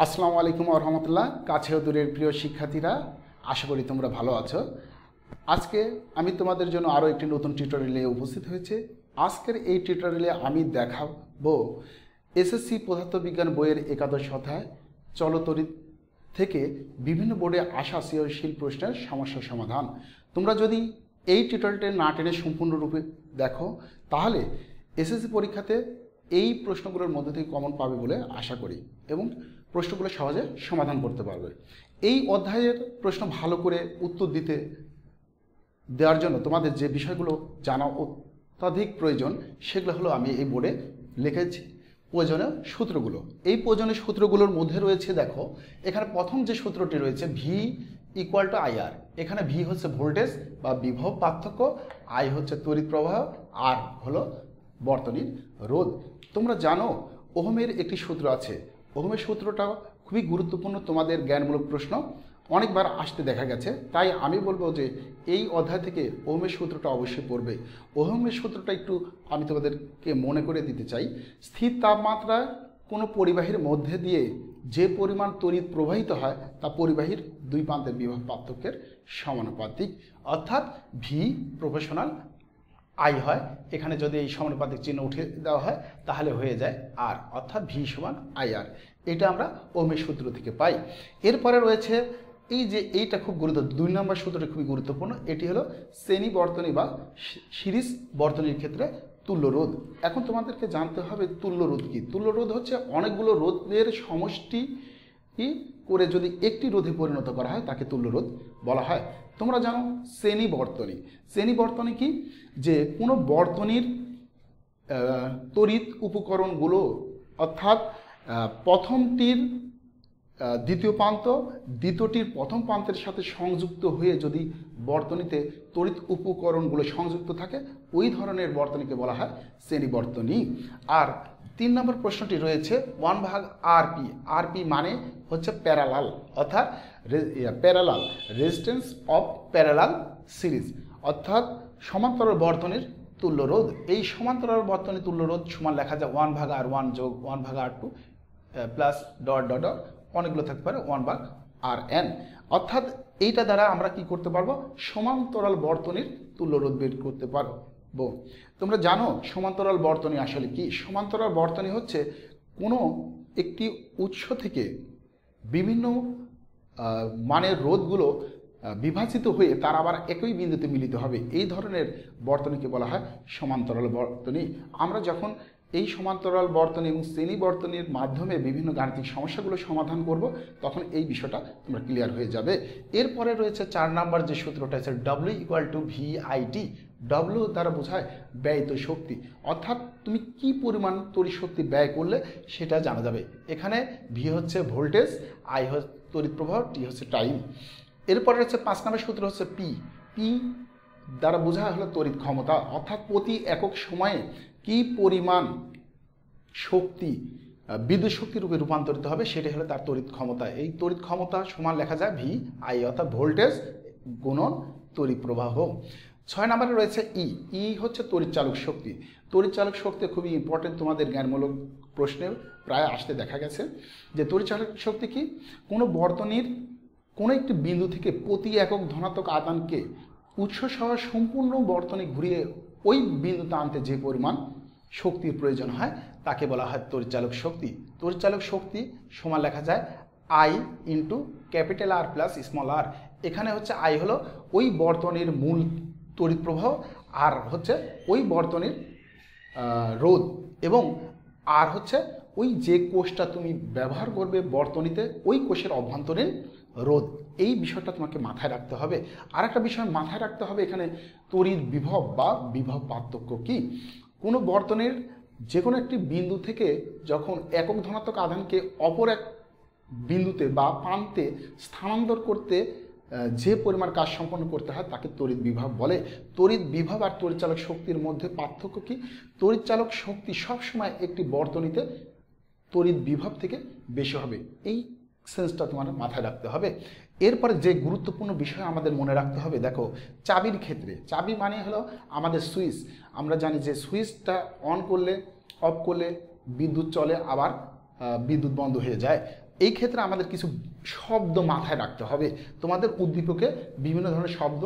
আসসালামু আলাইকুম ওয়া রাহমাতুল্লাহ। কাছে ও দূরের প্রিয় শিক্ষার্থীরা, আশা করি তোমরা ভালো আছো। আজকে আমি তোমাদের জন্য আরও একটি নতুন টিউটোরিয়ালে উপস্থিত হয়েছে। আজকের এই টিউটোরিয়ালে আমি দেখাবো এসএসসি পদার্থবিজ্ঞান বইয়ের একাদশ অধ্যায় চলতরিৎ থেকে বিভিন্ন বোর্ডে আসা সৃজনশীল প্রশ্নের সমস্যার সমাধান। তোমরা যদি এই টিউটোরিয়ালটি না টেনে সম্পূর্ণরূপে দেখো তাহলে এসএসসি পরীক্ষাতে এই প্রশ্নগুলোর মধ্যে থেকে কমন পাবে বলে আশা করি এবং প্রশ্নগুলো সহজে সমাধান করতে পারবে। এই অধ্যায়ের প্রশ্ন ভালো করে উত্তর দেওয়ার জন্য তোমাদের যে বিষয়গুলো জানা অত্যাধিক প্রয়োজন সেগুলো হলো আমি এই বোর্ডে লিখেছি প্রয়োজনীয় সূত্রগুলো। এই প্রয়োজনীয় সূত্রগুলোর মধ্যে রয়েছে, দেখো এখানে প্রথম যে সূত্রটি রয়েছে ভি ইকুয়াল টু আইআর। এখানে ভি হচ্ছে ভোল্টেজ বা বিভব পার্থক্য, আই হচ্ছে তড়িৎ প্রবাহ, আর হলো বর্তনীর রোধ। তোমরা জানো ওহমের একটি সূত্র আছে। ওহমের সূত্রটা খুবই গুরুত্বপূর্ণ, তোমাদের জ্ঞানমূলক প্রশ্ন অনেকবার আসতে দেখা গেছে। তাই আমি বলবো যে এই অধ্যায় থেকে ওহমের সূত্রটা অবশ্যই পড়বে। ওহমের সূত্রটা একটু আমি তোমাদেরকে মনে করে দিতে চাই। স্থির তাপমাত্রা কোনো পরিবাহীর মধ্যে দিয়ে যে পরিমাণ তড়িৎ প্রবাহিত হয় তা পরিবাহীর দুই প্রান্তের বিভব পার্থক্যের সমানুপাতিক, অর্থাৎ ভি প্রফেশনাল আই হয়। এখানে যদি এই সমানুপাতিক চিহ্ন উঠে দেওয়া হয় তাহলে হয়ে যায় আর, অর্থাৎ ভি সমান আই আর। এটা আমরা ওহমের সূত্র থেকে পাই। এরপরে রয়েছে এই যে এইটা খুব গুরুত্বপূর্ণ, 2 নম্বর সূত্রটি খুবই গুরুত্বপূর্ণ। এটি হলো শ্রেণী বর্তনী বা সিরিজ বর্তনীর ক্ষেত্রে তুল্য রোধ। এখন তোমাদেরকে জানতে হবে তুল্য রোধ কি। তুল্য রোধ হচ্ছে অনেকগুলো রোধের সমষ্টি করে যদি একটি রোধে পরিণত করা হয় তাকে তুল্য রোধ বলা হয়। তোমরা জানো শ্রেণী বর্তনী। শ্রেণী বর্তনী কি, যে কোনো বর্তনীর তড়িৎ উপকরণগুলো অর্থাৎ প্রথমটির দ্বিতীয় প্রান্ত দ্বিতীয়টির প্রথম প্রান্তের সাথে সংযুক্ত হয়ে যদি বর্তনীতে তড়িৎ উপকরণগুলো সংযুক্ত থাকে ওই ধরনের বর্তনীকে বলা হয় শ্রেণী বর্তনী। আর 3 নম্বর প্রশ্নটি রয়েছে 1/RP। আরপি মানে হচ্ছে প্যারালাল, অর্থাৎ parallel resistance of parallel series, অর্থাৎ সমান্তরাল বর্তনীর তুল্য রোধ। এই সমান্তরাল বর্তনী তুল্য রোধ সমান লেখা যায় 1/R1 যোগ 1/R2 plus dot dot dot অনেকগুলো থাকতে পারে 1/Rn। অর্থাৎ এইটা দ্বারা আমরা কি করতে পারবো, সমান্তরাল বর্তনীর তুল্য রোধ বের করতে পারবো। তোমরা জানো সমান্তরাল বর্তনী আসলে কি। সমান্তরাল বর্তনী হচ্ছে কোনো একটি উৎস থেকে বিভিন্ন মানের রোধগুলো বিভাজিত হয়ে তার আবার একই বিন্দুতে মিলিত হবে, এই ধরনের বর্তনীকে বলা হয় সমান্তরাল বর্তনী। আমরা যখন এই সমান্তরাল বর্তনী এবং শ্রেণী বর্তনীর মাধ্যমে বিভিন্ন গাণিতিক সমস্যাগুলো সমাধান করব তখন এই বিষয়টা তোমরা ক্লিয়ার হয়ে যাবে। এরপরে রয়েছে 4 নম্বর যে সূত্রটা আছে W equal to VIT. W দ্বারা বোঝায় ব্যয়িত শক্তি, অর্থাৎ তুমি কি পরিমাণ তড়িৎ শক্তি ব্যয় করলে সেটা জানা যাবে। এখানে ভি হচ্ছে ভোল্টেজ, আই হচ্ছে তড়িৎ প্রবাহ, টি হচ্ছে টাইম। এরপরে হচ্ছে 5 নম্বর সূত্র হচ্ছে পি। পি দ্বারা বোঝা হলো তড়িৎ ক্ষমতা, অর্থাৎ প্রতি একক সময়ে কি পরিমাণ শক্তি বিদ্যুৎ শক্তি রূপে রূপান্তরিত হবে সেটাই হলো তার তড়িৎ ক্ষমতা। এই তড়িৎ ক্ষমতা সমান লেখা যায় ভি আই, অর্থাৎ ভোল্টেজ গুণন তড়িৎ প্রবাহ। 6 নম্বরে রয়েছে ই। ই হচ্ছে তড়িৎচালক শক্তি। তড়িৎচালক শক্তি খুবই ইম্পর্টেন্ট, তোমাদের জ্ঞানমূলক প্রশ্নে প্রায় আসতে দেখা গেছে যে তড়িৎচালক শক্তি কি, কোনো বর্তনীর কোনো একটি বিন্দু থেকে প্রতি একক ধনাত্মক আদানকে উৎস সহ সম্পূর্ণ বর্তনী ঘুরিয়ে ওই বিন্দুতে আনতে যে পরিমাণ শক্তির প্রয়োজন হয় তাকে বলা হয় তড়িৎচালক শক্তি। তড়িৎচালক শক্তি সমান লেখা যায় I into capital R plus small R. এখানে হচ্ছে আই হলো ওই বর্তনীর মূল তড়িৎ প্রবাহ, আর হচ্ছে ওই বর্তনীর রোধ, এবং আর হচ্ছে ওই যে কোষটা তুমি ব্যবহার করবে বর্তনীতে ওই কোষের অভ্যন্তরীণ রোধ। এই বিষয়টা তোমাকে মাথায় রাখতে হবে। আর একটা বিষয় মাথায় রাখতে হবে, এখানে তড়িৎ বিভব বা বিভব পার্থক্য কি। কোনো বর্তনীর যে কোনো একটি বিন্দু থেকে যখন একক ধনাত্মক আধানকে অপর এক বিন্দুতে বা প্রান্তে স্থানান্তর করতে যে পরিমাণ কাজ সম্পন্ন করতে হয় তাকে তড়িৎ বিভব বলে। তড়িৎ বিভব আর তড়িৎচালক শক্তির মধ্যে পার্থক্য কি, তড়িৎচালক শক্তি সবসময় একটি বর্তনীতে তড়িৎ বিভব থেকে বেশি হবে, এই সেন্সটা তোমার মাথায় রাখতে হবে। এরপরে যে গুরুত্বপূর্ণ বিষয় আমাদের মনে রাখতে হবে, দেখো চাবির ক্ষেত্রে, চাবি মানে হলো আমাদের সুইচ। আমরা জানি যে সুইচটা অন করলে অফ করলে বিদ্যুৎ চলে, আবার বিদ্যুৎ বন্ধ হয়ে যায়। এই ক্ষেত্রে আমাদের কিছু শব্দ মাথায় রাখতে হবে। তোমাদের উদ্দীপকে বিভিন্ন ধরনের শব্দ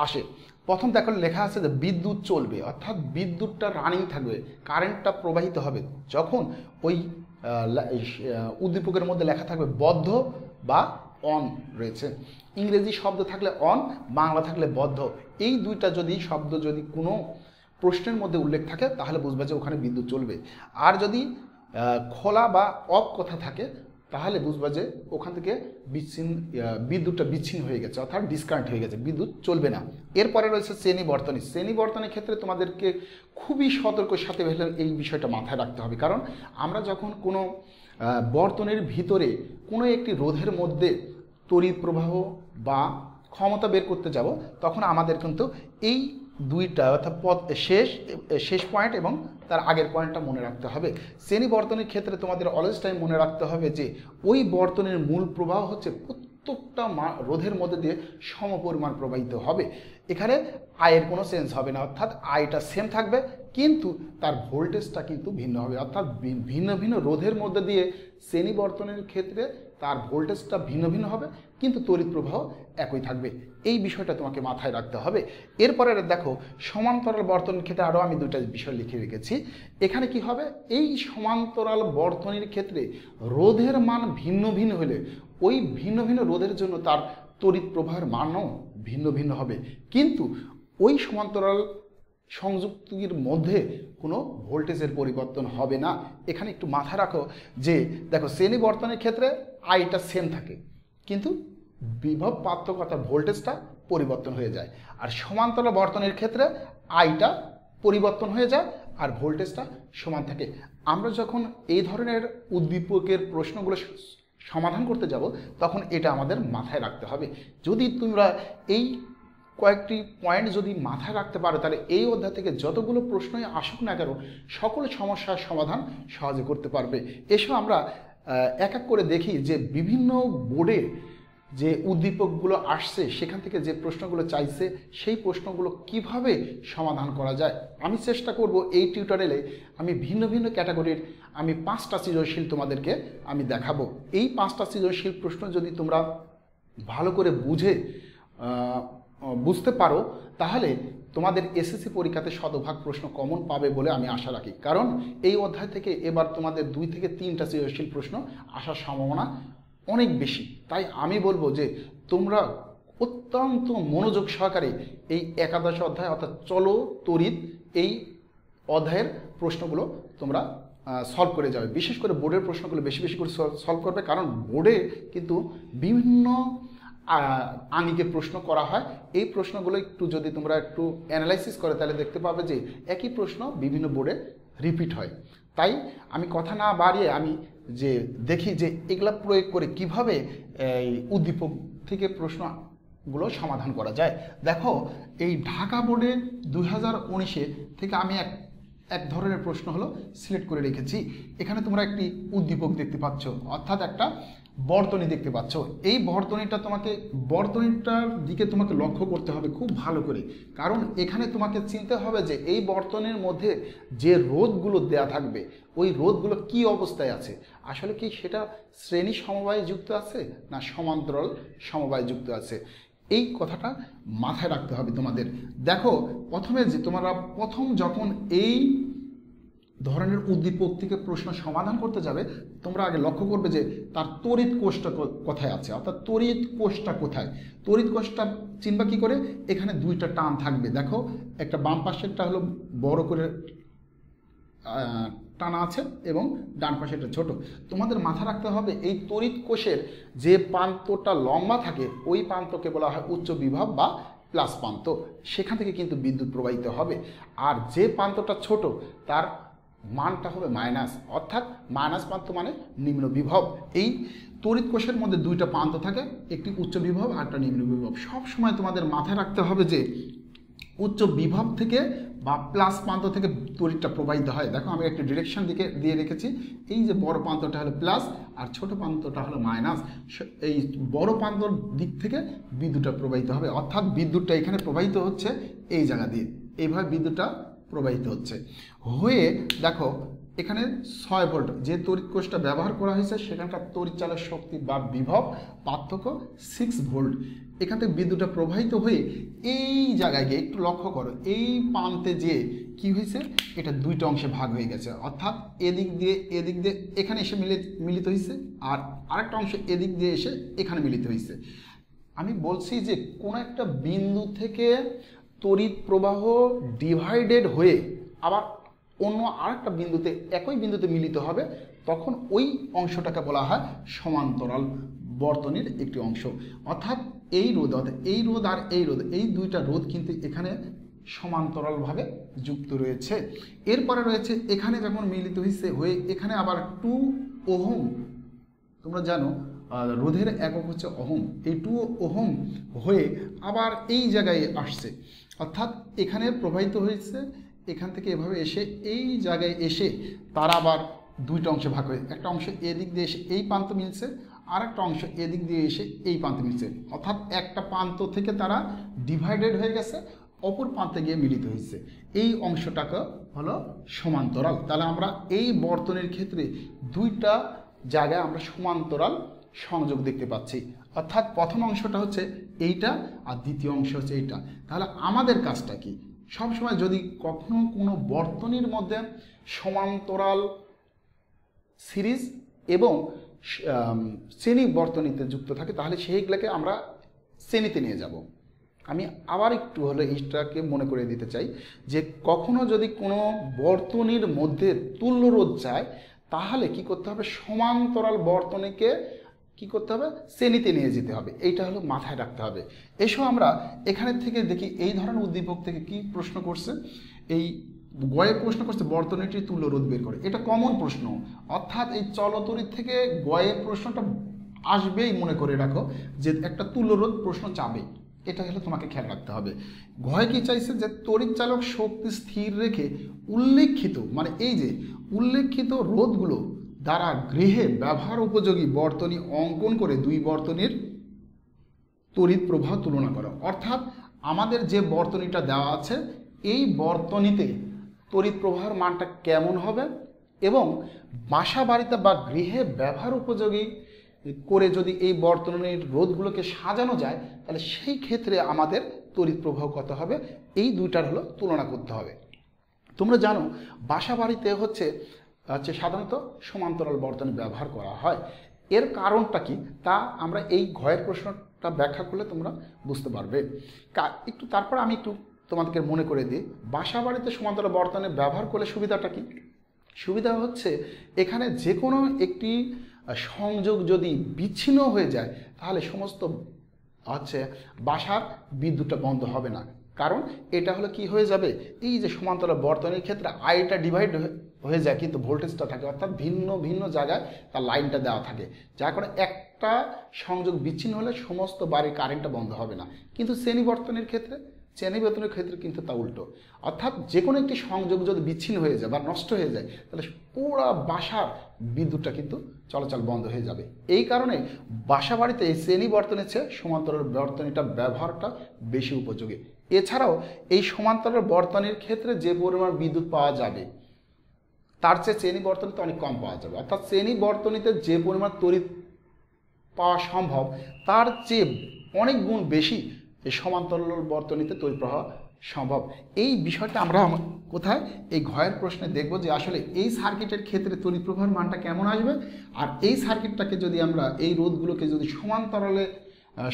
আসে। প্রথম দেখো লেখা আছে যে বিদ্যুৎ চলবে, অর্থাৎ বিদ্যুৎটা রানিং থাকবে, কারেন্টটা প্রবাহিত হবে যখন ওই উদ্দীপকের মধ্যে লেখা থাকবে বদ্ধ বা অন রয়েছে। ইংরেজি শব্দ থাকলে অন, বাংলা থাকলে বদ্ধ। এই দুইটা যদি শব্দ যদি কোনো প্রশ্নের মধ্যে উল্লেখ থাকে তাহলে বুঝবে যে ওখানে বিদ্যুৎ চলবে। আর যদি খোলা বা অফ কথা থাকে তাহলে বুঝবা যে ওখান থেকে বিদ্যুৎটা বিচ্ছিন্ন হয়ে গেছে, অর্থাৎ ডিসকানেক্ট হয়ে গেছে, বিদ্যুৎ চলবে না। এরপরে রয়েছে শ্রেণী বর্তনী। শ্রেণী বর্তনীর ক্ষেত্রে তোমাদেরকে খুবই সতর্কের সাথে এই বিষয়টা মাথায় রাখতে হবে, কারণ আমরা যখন কোনো বর্তনীর ভিতরে কোনো একটি রোধের মধ্যে তড়িৎ প্রবাহ বা ক্ষমতা বের করতে যাব, তখন আমাদের কিন্তু এই দুইটা অর্থাৎ শেষ পয়েন্ট এবং তার আগের পয়েন্টটা মনে রাখতে হবে। শ্রেণী বর্তনীর ক্ষেত্রে তোমাদের অলওয়েজ টাইম মনে রাখতে হবে যে ওই বর্তনীর মূল প্রবাহ হচ্ছে প্রত্যেকটা রোধের মধ্যে দিয়ে সমপরিমাণ প্রবাহিত হবে। এখানে আয়ের কোনো চেঞ্জ হবে না, অর্থাৎ আয়টা সেম থাকবে কিন্তু তার ভোল্টেজটা কিন্তু ভিন্ন হবে, অর্থাৎ ভিন্ন ভিন্ন রোধের মধ্যে দিয়ে শ্রেণী বর্তনীর ক্ষেত্রে তার ভোল্টেজটা ভিন্ন ভিন্ন হবে কিন্তু তড়িৎ প্রবাহ একই থাকবে। এই বিষয়টা তোমাকে মাথায় রাখতে হবে। এরপরে দেখো সমান্তরাল বর্তনীর ক্ষেত্রে আরও আমি দুইটা বিষয় লিখে রেখেছি। এখানে কি হবে, এই সমান্তরাল বর্তনীর ক্ষেত্রে রোধের মান ভিন্ন ভিন্ন হলে ওই ভিন্ন ভিন্ন রোধের জন্য তার তড়িৎ প্রবাহের মানও ভিন্ন ভিন্ন হবে, কিন্তু ওই সমান্তরাল সংযুক্তির মধ্যে কোনো ভোল্টেজের পরিবর্তন হবে না। এখানে একটু মাথায় রাখো যে দেখো শ্রেণী বর্তনের ক্ষেত্রে আইটা সেম থাকে কিন্তু বিভব পার্থক্য অর্থাৎ ভোল্টেজটা পরিবর্তন হয়ে যায়, আর সমান্তরাল বর্তনের ক্ষেত্রে আইটা পরিবর্তন হয়ে যায় আর ভোল্টেজটা সমান থাকে। আমরা যখন এই ধরনের উদ্দীপকের প্রশ্নগুলো সমাধান করতে যাব তখন এটা আমাদের মাথায় রাখতে হবে। যদি তোমরা এই কয়েকটি পয়েন্ট যদি মাথায় রাখতে পারো তাহলে এই অধ্যায় থেকে যতগুলো প্রশ্নই আসুক না কেন সকল সমস্যার সমাধান সহজে করতে পারবে। এসব আমরা এক এক করে দেখি যে বিভিন্ন বোর্ডে যে উদ্দীপকগুলো আসছে সেখান থেকে যে প্রশ্নগুলো চাইছে সেই প্রশ্নগুলো কিভাবে সমাধান করা যায়। আমি চেষ্টা করব এই টিউটোরিয়ালে আমি ভিন্ন ভিন্ন ক্যাটাগরির আমি 5টা সৃজনশীল তোমাদেরকে আমি দেখাবো। এই 5টা সৃজনশীল প্রশ্ন যদি তোমরা ভালো করে বুঝতে পারো তাহলে তোমাদের এসএসসি পরীক্ষাতে শতভাগ প্রশ্ন কমন পাবে বলে আমি আশা রাখি, কারণ এই অধ্যায় থেকে এবার তোমাদের 2 থেকে 3টা সৃজনশীল প্রশ্ন আসার সম্ভাবনা অনেক বেশি। তাই আমি বলবো যে তোমরা অত্যন্ত মনোযোগ সহকারে এই একাদশ অধ্যায় অর্থাৎ চলো তড়িৎ এই অধ্যায়ের প্রশ্নগুলো তোমরা সলভ করে যাবে। বিশেষ করে বোর্ডের প্রশ্নগুলো বেশি বেশি করে সলভ করবে, কারণ বোর্ডে কিন্তু বিভিন্ন আঙ্গিকে প্রশ্ন করা হয়। এই প্রশ্নগুলো একটু যদি তোমরা একটু অ্যানালাইসিস করে তাহলে দেখতে পাবে যে একই প্রশ্ন বিভিন্ন বোর্ডে রিপিট হয়। তাই আমি কথা না বাড়িয়ে আমি যে দেখি যে এগুলা প্রয়োগ করে কিভাবে এই উদ্দীপক থেকে প্রশ্নগুলো সমাধান করা যায়। দেখো এই ঢাকা বোর্ডে 2019 থেকে আমি এক ধরনের প্রশ্ন হলো সিলেক্ট করে রেখেছি। এখানে তোমরা একটি উদ্দীপক দেখতে পাচ্ছ, অর্থাৎ একটা বর্তনী দেখতে পাচ্ছ। এই বর্তনীটার দিকে তোমাকে লক্ষ্য করতে হবে খুব ভালো করে, কারণ এখানে তোমাকে চিনতে হবে যে এই বর্তনীর মধ্যে যে রোধগুলো দেয়া থাকবে ওই রোধগুলো কি অবস্থায় আছে, আসলে কি সেটা শ্রেণী সমবায়ে যুক্ত আছে না সমান্তরাল সমবায়ে যুক্ত আছে। এই কথাটা মাথায় রাখতে হবে তোমাদের। দেখো প্রথমে যে তোমরা যখন এই ধরনের উদ্দীপক থেকে প্রশ্ন সমাধান করতে যাবে তোমরা আগে লক্ষ্য করবে যে তার তড়িৎ কোষটা কোথায় আছে, অর্থাৎ তড়িৎ কোষটা কোথায়। তড়িৎ কোষটা চিনবা কি করে, এখানে দুইটা টান থাকবে। দেখো একটা বাম পাশেরটা হলো বড় করে টানা আছে এবং ডান পাশেরটা ছোট। তোমাদের মাথা রাখতে হবে এই তড়িৎ কোষের যে প্রান্তটা লম্বা থাকে ওই প্রান্তকে বলা হয় উচ্চ বিভব বা প্লাস প্রান্ত, সেখান থেকে কিন্তু বিদ্যুৎ প্রবাহিত হবে। আর যে প্রান্তটা ছোট তার মানটা হবে মাইনাস, অর্থাৎ মাইনাস প্রান্ত মানে নিম্ন বিভব। এই তড়িৎ কোষের মধ্যে দুইটা প্রান্ত থাকে, একটি উচ্চ বিভব আর একটা নিম্ন বিভব। সব সময় তোমাদের মাথায় রাখতে হবে যে উচ্চ বিভব থেকে বা প্লাস প্রান্ত থেকে তড়িৎটা প্রবাহিত হয়। দেখো আমি একটা ডিরেকশন দিয়ে রেখেছি, এই যে বড় প্রান্তটা হলো প্লাস আর ছোট প্রান্তটা হলো মাইনাস। এই বড় প্রান্তর দিক থেকে বিদ্যুৎটা প্রবাহিত হবে, অর্থাৎ বিদ্যুৎটা এখানে প্রবাহিত হচ্ছে এই জায়গা দিয়ে, এইভাবে বিদ্যুৎটা প্রবাহিত হয়ে দেখো এখানে 6 ভোল্ট যে তড়িৎ কোষটা ব্যবহার করা হয়েছে সেখানকার তড়িৎচালক শক্তি বা বিভব পার্থক্য 6 ভোল্ট। এখান থেকে বিদ্যুৎটা প্রবাহিত হয়ে এই জায়গায় গিয়ে একটু লক্ষ্য করো, এই প্রান্তে যে কি হয়েছে, এটা দুইটা অংশে ভাগ হয়ে গেছে, অর্থাৎ এদিক দিয়ে এখানে এসে মিলিত হয়েছে, আর আরেকটা অংশ এদিক দিয়ে এসে এখানে মিলিত হয়েছে। আমি বলছি যে কোনো একটা বিন্দু থেকে তড়িৎ প্রবাহ ডিভাইডেড হয়ে আবার অন্য আরেকটা বিন্দুতে একই বিন্দুতে মিলিত হবে, তখন ওই অংশটাকে বলা হয় সমান্তরাল বর্তনীর একটি অংশ। অর্থাৎ এই রোধ আর এই রোধ, এই দুইটা রোধ কিন্তু এখানে সমান্তরালভাবে যুক্ত রয়েছে। এরপরে রয়েছে এখানে যখন মিলিত হয়ে এখানে আবার 2 ওহম, তোমরা জানো রোধের একক হচ্ছে ওহম, এই 2 ওহম হয়ে আবার এই জায়গায় আসছে, অর্থাৎ এখানে প্রবাহিত হয়েছে, এখান থেকে এভাবে এসে এই জায়গায় এসে তারা আবার দুইটা অংশে ভাগ হয়ে, একটা অংশ এদিক দিয়ে এসে এই প্রান্ত মিলছে, আর একটা অংশ এদিক দিয়ে এসে এই প্রান্তে মিলছে, অর্থাৎ একটা প্রান্ত থেকে তারা ডিভাইডেড হয়ে গেছে, অপর প্রান্তে গিয়ে মিলিত হয়েছে। এই অংশটাকে হলো সমান্তরাল। তাহলে আমরা এই বর্তনীর ক্ষেত্রে দুইটা জায়গায় আমরা সমান্তরাল সংযোগ দেখতে পাচ্ছি, অর্থাৎ প্রথম অংশটা হচ্ছে এইটা আর দ্বিতীয় অংশ হচ্ছে এইটা। তাহলে আমাদের কাজটা কি, সবসময় যদি কখনো কোনো বর্তনীর মধ্যে সমান্তরাল সিরিজ এবং শ্রেণী বর্তনীতে যুক্ত থাকে, তাহলে সেইগুলোকে আমরা শ্রেণীতে নিয়ে যাব। আমি আবার একটু হলে এইটাকে মনে করে দিতে চাই যে কখনো যদি কোনো বর্তনীর মধ্যে তুল্য রোধ চায়, তাহলে কি করতে হবে, সমান্তরাল বর্তনীকে কি করতে হবে, শ্রেণীতে নিয়ে যেতে হবে। এইটা হলো মাথায় রাখতে হবে। এসো আমরা এখানে থেকে দেখি এই ধরনের উদ্দীপক থেকে কি প্রশ্ন করছে। এই গয়ে প্রশ্ন করছে বর্তনীটির তুল্য রোধ বের করে, এটা কমন প্রশ্ন, অর্থাৎ এই চলতড়িৎ থেকে গয়ের প্রশ্নটা আসবেই, মনে করে রাখো যে একটা তুল্য রোধ প্রশ্ন চাবে, এটা হলে তোমাকে খেয়াল রাখতে হবে। ঘয় কি চাইছে, যে তড়িৎ চালক শক্তি স্থির রেখে উল্লেখিত, মানে এই যে উল্লেখিত রোধগুলো দ্বারা গৃহে ব্যবহার উপযোগী বর্তনী অঙ্কন করে দুই বর্তনীর তড়িৎ প্রবাহ তুলনা করো। অর্থাৎ আমাদের যে বর্তনীটা দেওয়া আছে, এই বর্তনীতে তড়িৎ প্রবাহের মানটা কেমন হবে, এবং বাসা বাড়িতে বা গৃহে ব্যবহার উপযোগী করে যদি এই বর্তনীর রোধগুলোকে সাজানো যায়, তাহলে সেই ক্ষেত্রে আমাদের তড়িৎ প্রবাহ কত হবে, এই দুইটার হলো তুলনা করতে হবে। তোমরা জানো বাসা বাড়িতে হচ্ছে সাধারণত সমান্তরাল বর্তনী ব্যবহার করা হয়। এর কারণটা কি তা আমরা এই ঘয়ের প্রশ্নটা ব্যাখ্যা করলে তোমরা বুঝতে পারবে। একটু তারপর আমি একটু তোমাদেরকে মনে করে দিই, বাসা বাড়িতে সমান্তরাল বর্তনী ব্যবহার করলে সুবিধাটা কি। সুবিধা হচ্ছে এখানে যে কোনো একটি সংযোগ যদি বিচ্ছিন্ন হয়ে যায়, তাহলে সমস্ত হচ্ছে বাসার বিদ্যুৎটা বন্ধ হবে না। কারণ এটা হলো কি হয়ে যাবে, এই যে সমান্তরাল বর্তনীর ক্ষেত্রে আইটা ডিভাইড হয়ে যায়, কিন্তু ভোল্টেজটা থাকে, অর্থাৎ ভিন্ন ভিন্ন জায়গায় তার লাইনটা দেওয়া থাকে, যার কারণে একটা সংযোগ বিচ্ছিন্ন হলে সমস্ত বাড়ির কারেন্টটা বন্ধ হবে না। কিন্তু শ্রেণী বর্তনীর ক্ষেত্রে কিন্তু তা উল্টো, অর্থাৎ যে কোনো একটি সংযোগ যদি বিচ্ছিন্ন হয়ে যায় বা নষ্ট হয়ে যায়, তাহলে পুরো বাসার বিদ্যুৎটা কিন্তু চলাচল বন্ধ হয়ে যাবে। এই কারণে বাসা বাড়িতে এই শ্রেণী বর্তনীর চেয়ে সমান্তরাল বর্তনীটা ব্যবহারটা বেশি উপযোগী। এছাড়াও এই সমান্তরাল বর্তনীর ক্ষেত্রে যে পরিমাণ বিদ্যুৎ পাওয়া যাবে, তার চেয়ে শ্রেণী বর্তনীতে অনেক কম পাওয়া যাবে। অর্থাৎ শ্রেণী বর্তনীতে যে পরিমাণ তড়িৎ পাওয়া সম্ভব, তার চেয়ে অনেক গুণ বেশি এই সমান্তরাল বর্তনীতে তড়িৎ প্রবাহ সম্ভব। এই বিষয়টা আমরা কোথায়, এই ঘয়ের প্রশ্নে দেখব যে আসলে এই সার্কিটের ক্ষেত্রে তড়িৎ প্রবাহের মানটা কেমন আসবে, আর এই সার্কিটটাকে যদি আমরা এই রোধগুলোকে যদি সমান্তরালে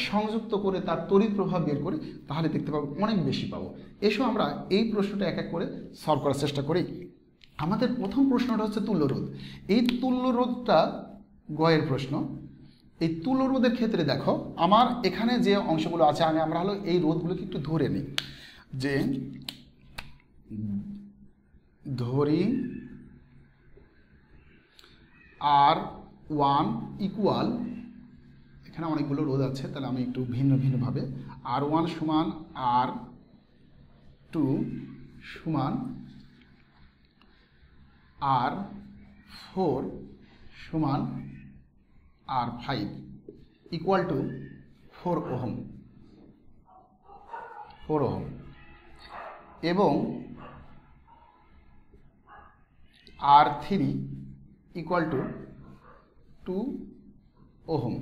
সংযুক্ত করে তার তড়িৎ প্রবাহ বের করি, তাহলে দেখতে পাবো অনেক বেশি পাবো। এসো আমরা এই প্রশ্নটা এক এক করে সলভ করার চেষ্টা করি। আমাদের প্রথম প্রশ্নটা হচ্ছে তুল্য রোধ। এই তুল্য রোধটা গয়ের প্রশ্ন। এই তুল্য রোধের ক্ষেত্রে দেখো আমার এখানে যে অংশগুলো আছে, আমরা হলো এই রোধগুলোকে একটু ধরে নিই, যে ধরি R1 ইকুয়াল, এখানে অনেকগুলো রোধ আছে, তাহলে আমি একটু ভিন্ন ভিন্নভাবে, R1 সমান R2 সমান R4 সমান R5 ইকুয়াল টু 4 ওহম এবং R3 ইকুয়াল টু 2 ওহম।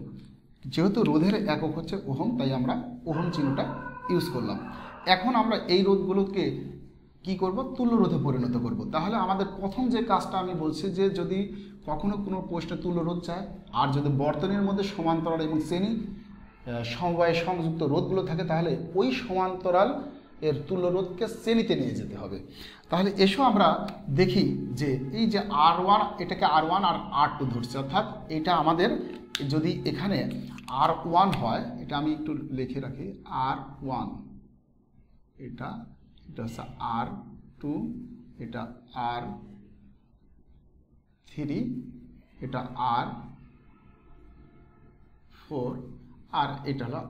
যেহেতু রোধের একক হচ্ছে ওহম, তাই আমরা ওহম চিহ্নটা ইউজ করলাম। এখন আমরা এই রোধগুলোকে কি করব, তুল্য রোধে পরিণত করব। তাহলে আমাদের প্রথম যে কাজটা আমি বলছি যে যদি কখনো কোনো প্রশ্নে তুল্য রোধ চায়, আর যদি বর্তনীর মধ্যে সমান্তরাল এবং শ্রেণী সমবায়ে সংযুক্ত রোধগুলো থাকে, তাহলে ওই সমান্তরাল এর তুল্য রোধকে শ্রেণীতে নিয়ে যেতে হবে। তাহলে এসো আমরা দেখি যে এই যে R1, এটাকে R1 আর R2 ধরছে, অর্থাৎ এটা আমাদের যদি এখানে R1 হয়, এটা আমি একটু লিখে রাখি, R1, এটা হচ্ছে R2, এটা R3, এটা R4, আর এটা হলো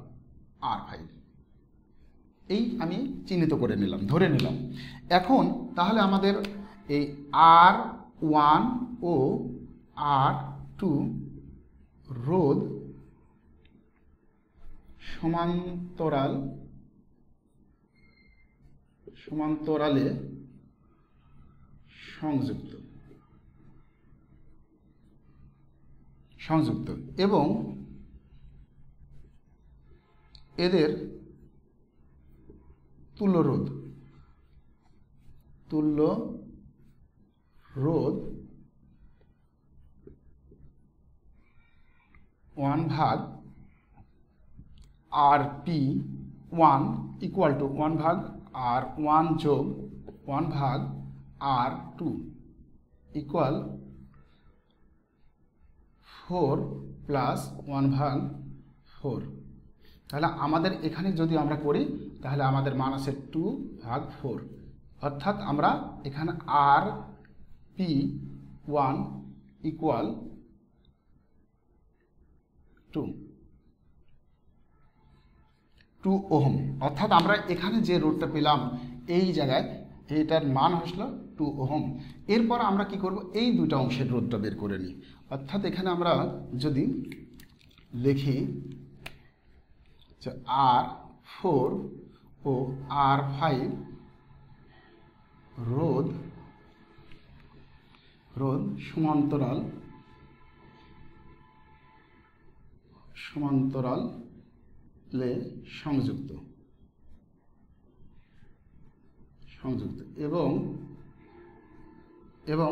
R5। এই আমি চিহ্নিত করে নিলাম, ধরে নিলাম। এখন তাহলে আমাদের এই R1 ও R2 রোধ সমান্তরালে সংযুক্ত এবং এদের তুল্য রোধ 1/RP1 ইকুয়াল টু 1/R1 যোগ 1/R2 ইকুয়াল 4 প্লাস 1/4। তাহলে আমাদের এখানে যদি আমরা করি তাহলে আমাদের মান আছে 2/4, অর্থাৎ আমরা এখানে RP1 ইকুয়াল 2 ওহম। অর্থাৎ আমরা এখানে যে রোধটা পেলাম এই জায়গায়, এইটার মান হলো 2 ওহম। এরপর আমরা কি করব, এই দুটো অংশের রোধটা বের করে নিই। অর্থাৎ এখানে আমরা যদি লিখি যে R4 ও R5 রোধ সমান্তরালে সংযুক্ত এবং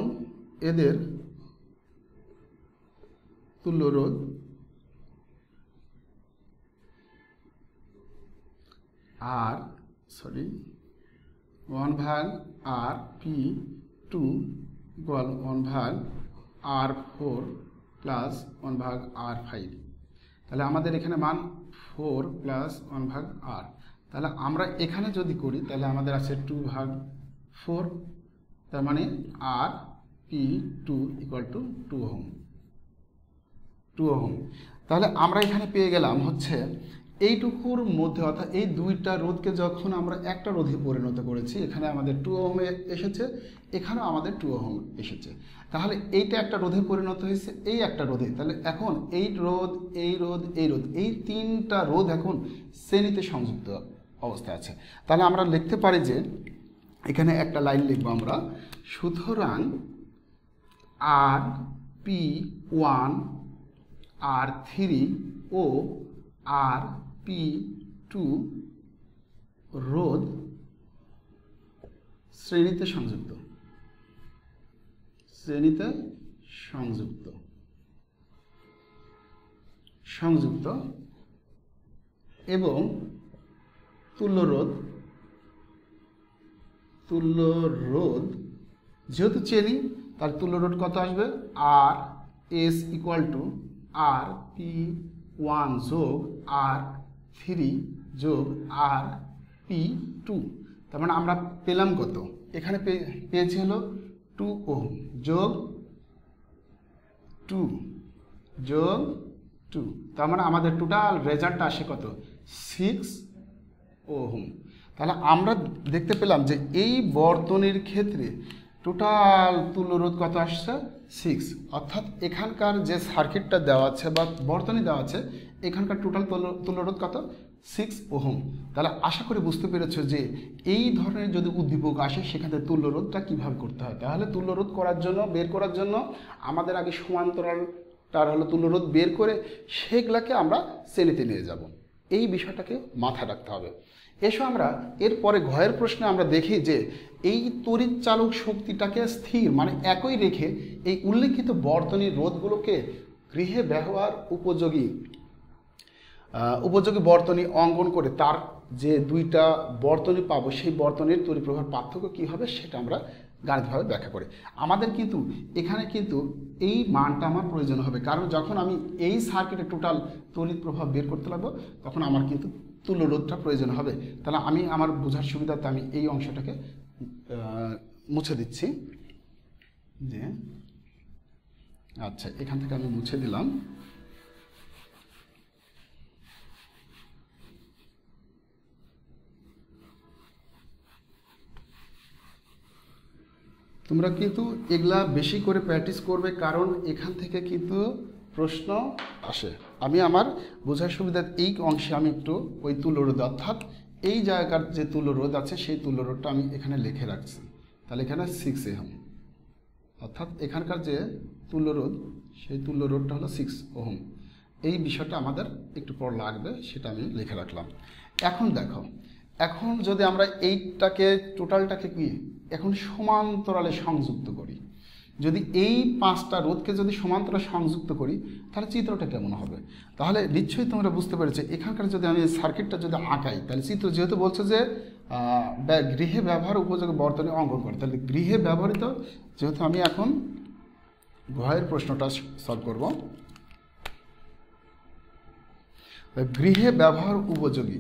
এদের তুল্য রোধ 1/RP2 equal 1/R4 plus 1/R5। তাহলে আমাদের এখানে মান 4 প্লাস 1/R। তাহলে আমরা এখানে যদি করি তাহলে আমাদের আছে 2/4, তার মানে RP2 ইকুয়াল টু 2 ওহম। তাহলে আমরা এখানে পেয়ে গেলাম হচ্ছে এইটুকুর মধ্যে, অর্থাৎ এই দুইটা রোধকে যখন আমরা একটা রোধে পরিণত করেছি, এখানে আমাদের 2 ওহম এসেছে, এখানেও আমাদের 2 ওহম এসেছে। তাহলে এইটা একটা রোধে পরিণত হয়েছে, এই একটা রোধে। তাহলে এখন এই রোধ, এই তিনটা রোধ এখন শ্রেণীতে সংযুক্ত অবস্থায় আছে। তাহলে আমরা লিখতে পারি যে এখানে একটা লাইন লিখবো আমরা, সুতরাং RP1, R3 ও RP2 রোধ শ্রেণীতে সংযুক্ত এবং তুল্য রোধ যেহেতু চেনি, তার তুল্য রোধ কত আসবে, RS ইকুয়াল টু RP1 যোগ R3 যোগ RP2। তার মানে আমরা পেলাম কত, এখানে পেয়েছি হলো 2 ওহম যোগ 2, তার মানে আমাদের টোটাল রেজাল্টটা আসে কত, 6 ওহম। তাহলে আমরা দেখতে পেলাম যে এই বর্তনীর ক্ষেত্রে টোটাল তুল্য রোধ কত আসছে, 6। অর্থাৎ এখানকার যে সার্কিটটা দেওয়া আছে বা বর্তনী দেওয়া আছে, এখানকার টোটাল তুল্য রোধ কত, 6 ওহম। তাহলে আশা করি বুঝতে পেরেছো যে এই ধরনের যদি উদ্দীপক আসে সেখানে তুল্যরোধটা কীভাবে করতে হয়। তাহলে তুল্যরোধ বের করার জন্য আমাদের আগে সমান্তরালটার তুল্যরোধ বের করে সেগুলাকে আমরা শ্রেণীতে নিয়ে যাব। এই বিষয়টাকে মাথায় রাখতে হবে। এসো আমরা এরপরে ঘয়ের প্রশ্নে আমরা দেখি যে এই তড়িৎ চালক শক্তিটাকে স্থির মানে একই রেখে এই উল্লেখিত বর্তনীর রোধগুলোকে গৃহে ব্যবহার উপযোগী বর্তনী অঙ্কন করে তার যে দুইটা বর্তনী পাবো সেই বর্তনীর তড়িৎ প্রবাহের পার্থক্য কী হবে সেটা আমরা গাণিতিকভাবে ব্যাখ্যা করি। আমাদের কিন্তু এখানে কিন্তু এই মানটা আমার প্রয়োজন হবে, কারণ যখন আমি এই সার্কিটে টোটাল তড়িৎ প্রবাহ বের করতে লাগবো তখন আমার কিন্তু তুল্যরোধটা প্রয়োজন হবে। তাহলে আমি আমার বোঝার সুবিধাতে আমি এই অংশটাকে মুছে দিচ্ছি। যে আচ্ছা, এখান থেকে আমি মুছে দিলাম। তোমরা কিন্তু এগুলা বেশি করে প্র্যাকটিস করবে, কারণ এখান থেকে কিন্তু প্রশ্ন আসে। আমি আমার বোঝার সুবিধা এই অংশে আমি একটু ওই তুল্যরোধ অর্থাৎ এই জায়গার যে তুল্যরোধ আছে সেই তুল্যরোধটা আমি এখানে লিখে রাখছি। তাহলে এখানে 6 ওহম, অর্থাৎ এখানকার যে তুল্যরোধ সেই তুল্যরোধটা হলো 6 ওহম। এই বিষয়টা আমাদের একটু পর লাগবে, সেটা আমি লিখে রাখলাম। এখন দেখো, এখন যদি আমরা এইটাকে টোটালটাকে কি এখন সমান্তরালে সংযুক্ত করি, যদি এই 5টা রোধকে যদি সমান্তরালে সংযুক্ত করি তাহলে চিত্রটা কেমন হবে। তাহলে নিশ্চয়ই তোমরা বুঝতে পেরেছো এখানকার যদি আমি সার্কিটটা যদি আঁকাই তাহলে চিত্র যেহেতু বলছে যে গৃহে ব্যবহার উপযোগী বর্তনী অঙ্কন করে, তাহলে গৃহে ব্যবহৃত যেহেতু আমি এখন ঘয়ের প্রশ্নটা সলভ করব। গৃহে ব্যবহার উপযোগী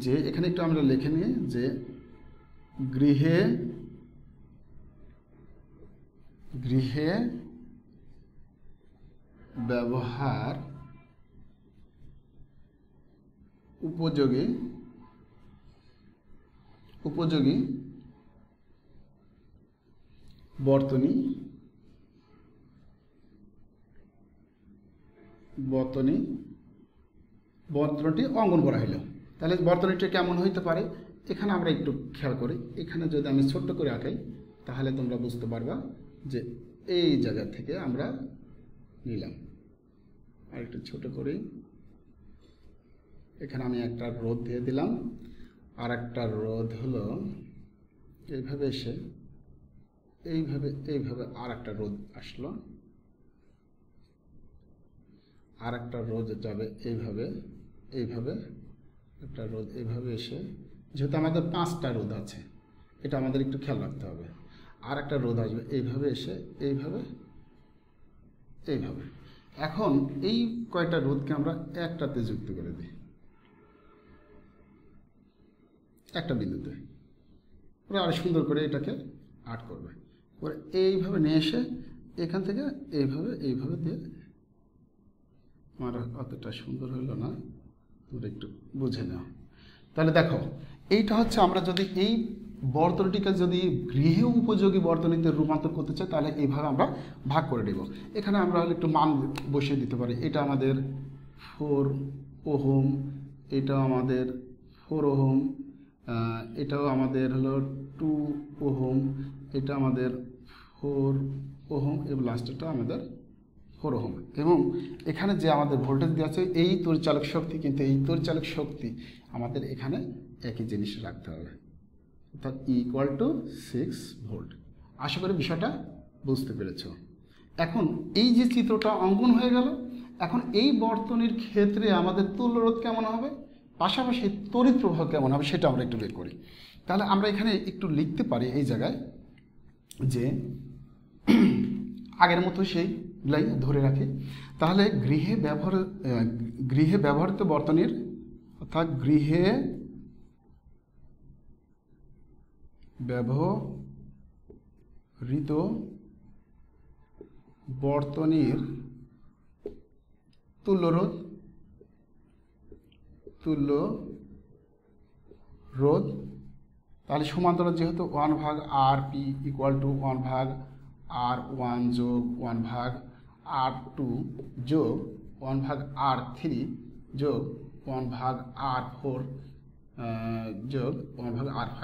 যে এখানে একটু আমরা লিখে নিই যে গৃহে ব্যবহার উপযোগী বর্তনীটি অঙ্কন করা হলো। তাহলে বর্তনীটি কেমন হইতে পারে এখানে আমরা একটু খেয়াল করি। এখানে যদি আমি ছোট্ট করে আঁকাই তাহলে তোমরা বুঝতে পারবা যে এই জায়গা থেকে আমরা নিলাম। আর একটু ছোট করে এখানে আমি একটা রোধ দিয়ে দিলাম, আর একটা রোধ হলো এইভাবে এসে এইভাবে আর একটা রোধ আসলো, আর একটা রোধ যাবে এইভাবে একটা রোধ এইভাবে এসে, যেহেতু আমাদের 5টা রোধ আছে এটা আমাদের একটু খেয়াল রাখতে হবে। আর একটা রোধ আসবে এইভাবে এসে এইভাবে। এখন এই কয়টা রোধকে আমরা একটাতে যুক্ত করে দিই, একটা বিন্দুতে। ওরা আরো সুন্দর করে এটাকে আট করবে, ওরা এইভাবে নিয়ে এসে এখান থেকে এইভাবে দিয়ে। আমার অতটা সুন্দর হলো না, তোমরা একটু বুঝে নাও। তাহলে দেখো এইটা হচ্ছে আমরা যদি এই বর্তনীটিকে যদি গৃহে উপযোগী বর্তনীতে রূপান্তর করতে চাই তাহলে এইভাবে আমরা ভাগ করে দেব। এখানে আমরা একটু মান বসিয়ে দিতে পারি। এটা আমাদের 4 ওহম, এটাও আমাদের 4 ওহম, এটাও আমাদের হলো 2 ওহম, এটা আমাদের 4 ওহম এবং লাস্টটা আমাদের 4 ওহম। এবং এখানে যে আমাদের ভোল্টেজ দেওয়া আছে এই তড়িৎচালক শক্তি, কিন্তু এই তড়িৎচালক শক্তি আমাদের এখানে একই জিনিস রাখতে হবে, অর্থাৎ =6 ভোল্ট। আশা করি বিষয়টা বুঝতে পেরেছ। এখন এই যে চিত্রটা অঙ্কন হয়ে গেল, এখন এই বর্তনীর ক্ষেত্রে আমাদের তুল্যরোধ কেমন হবে, পাশাপাশি তড়িৎ প্রবাহ কেমন হবে সেটা আমরা একটু বের করি। তাহলে আমরা এখানে একটু লিখতে পারি এই জায়গায় যে আগের মতো সেইগুলাই ধরে রাখি। তাহলে গৃহে ব্যবহৃত বর্তনীর, অর্থাৎ গৃহে ব্যবহৃত বর্তনীর তুল্যরোধ তাহলে সমান্তরাল যেহেতু 1/RP = 1/R1 যোগ 1/R2 যোগ 1/R3 যোগ 1/r4 যোগ 1/r5।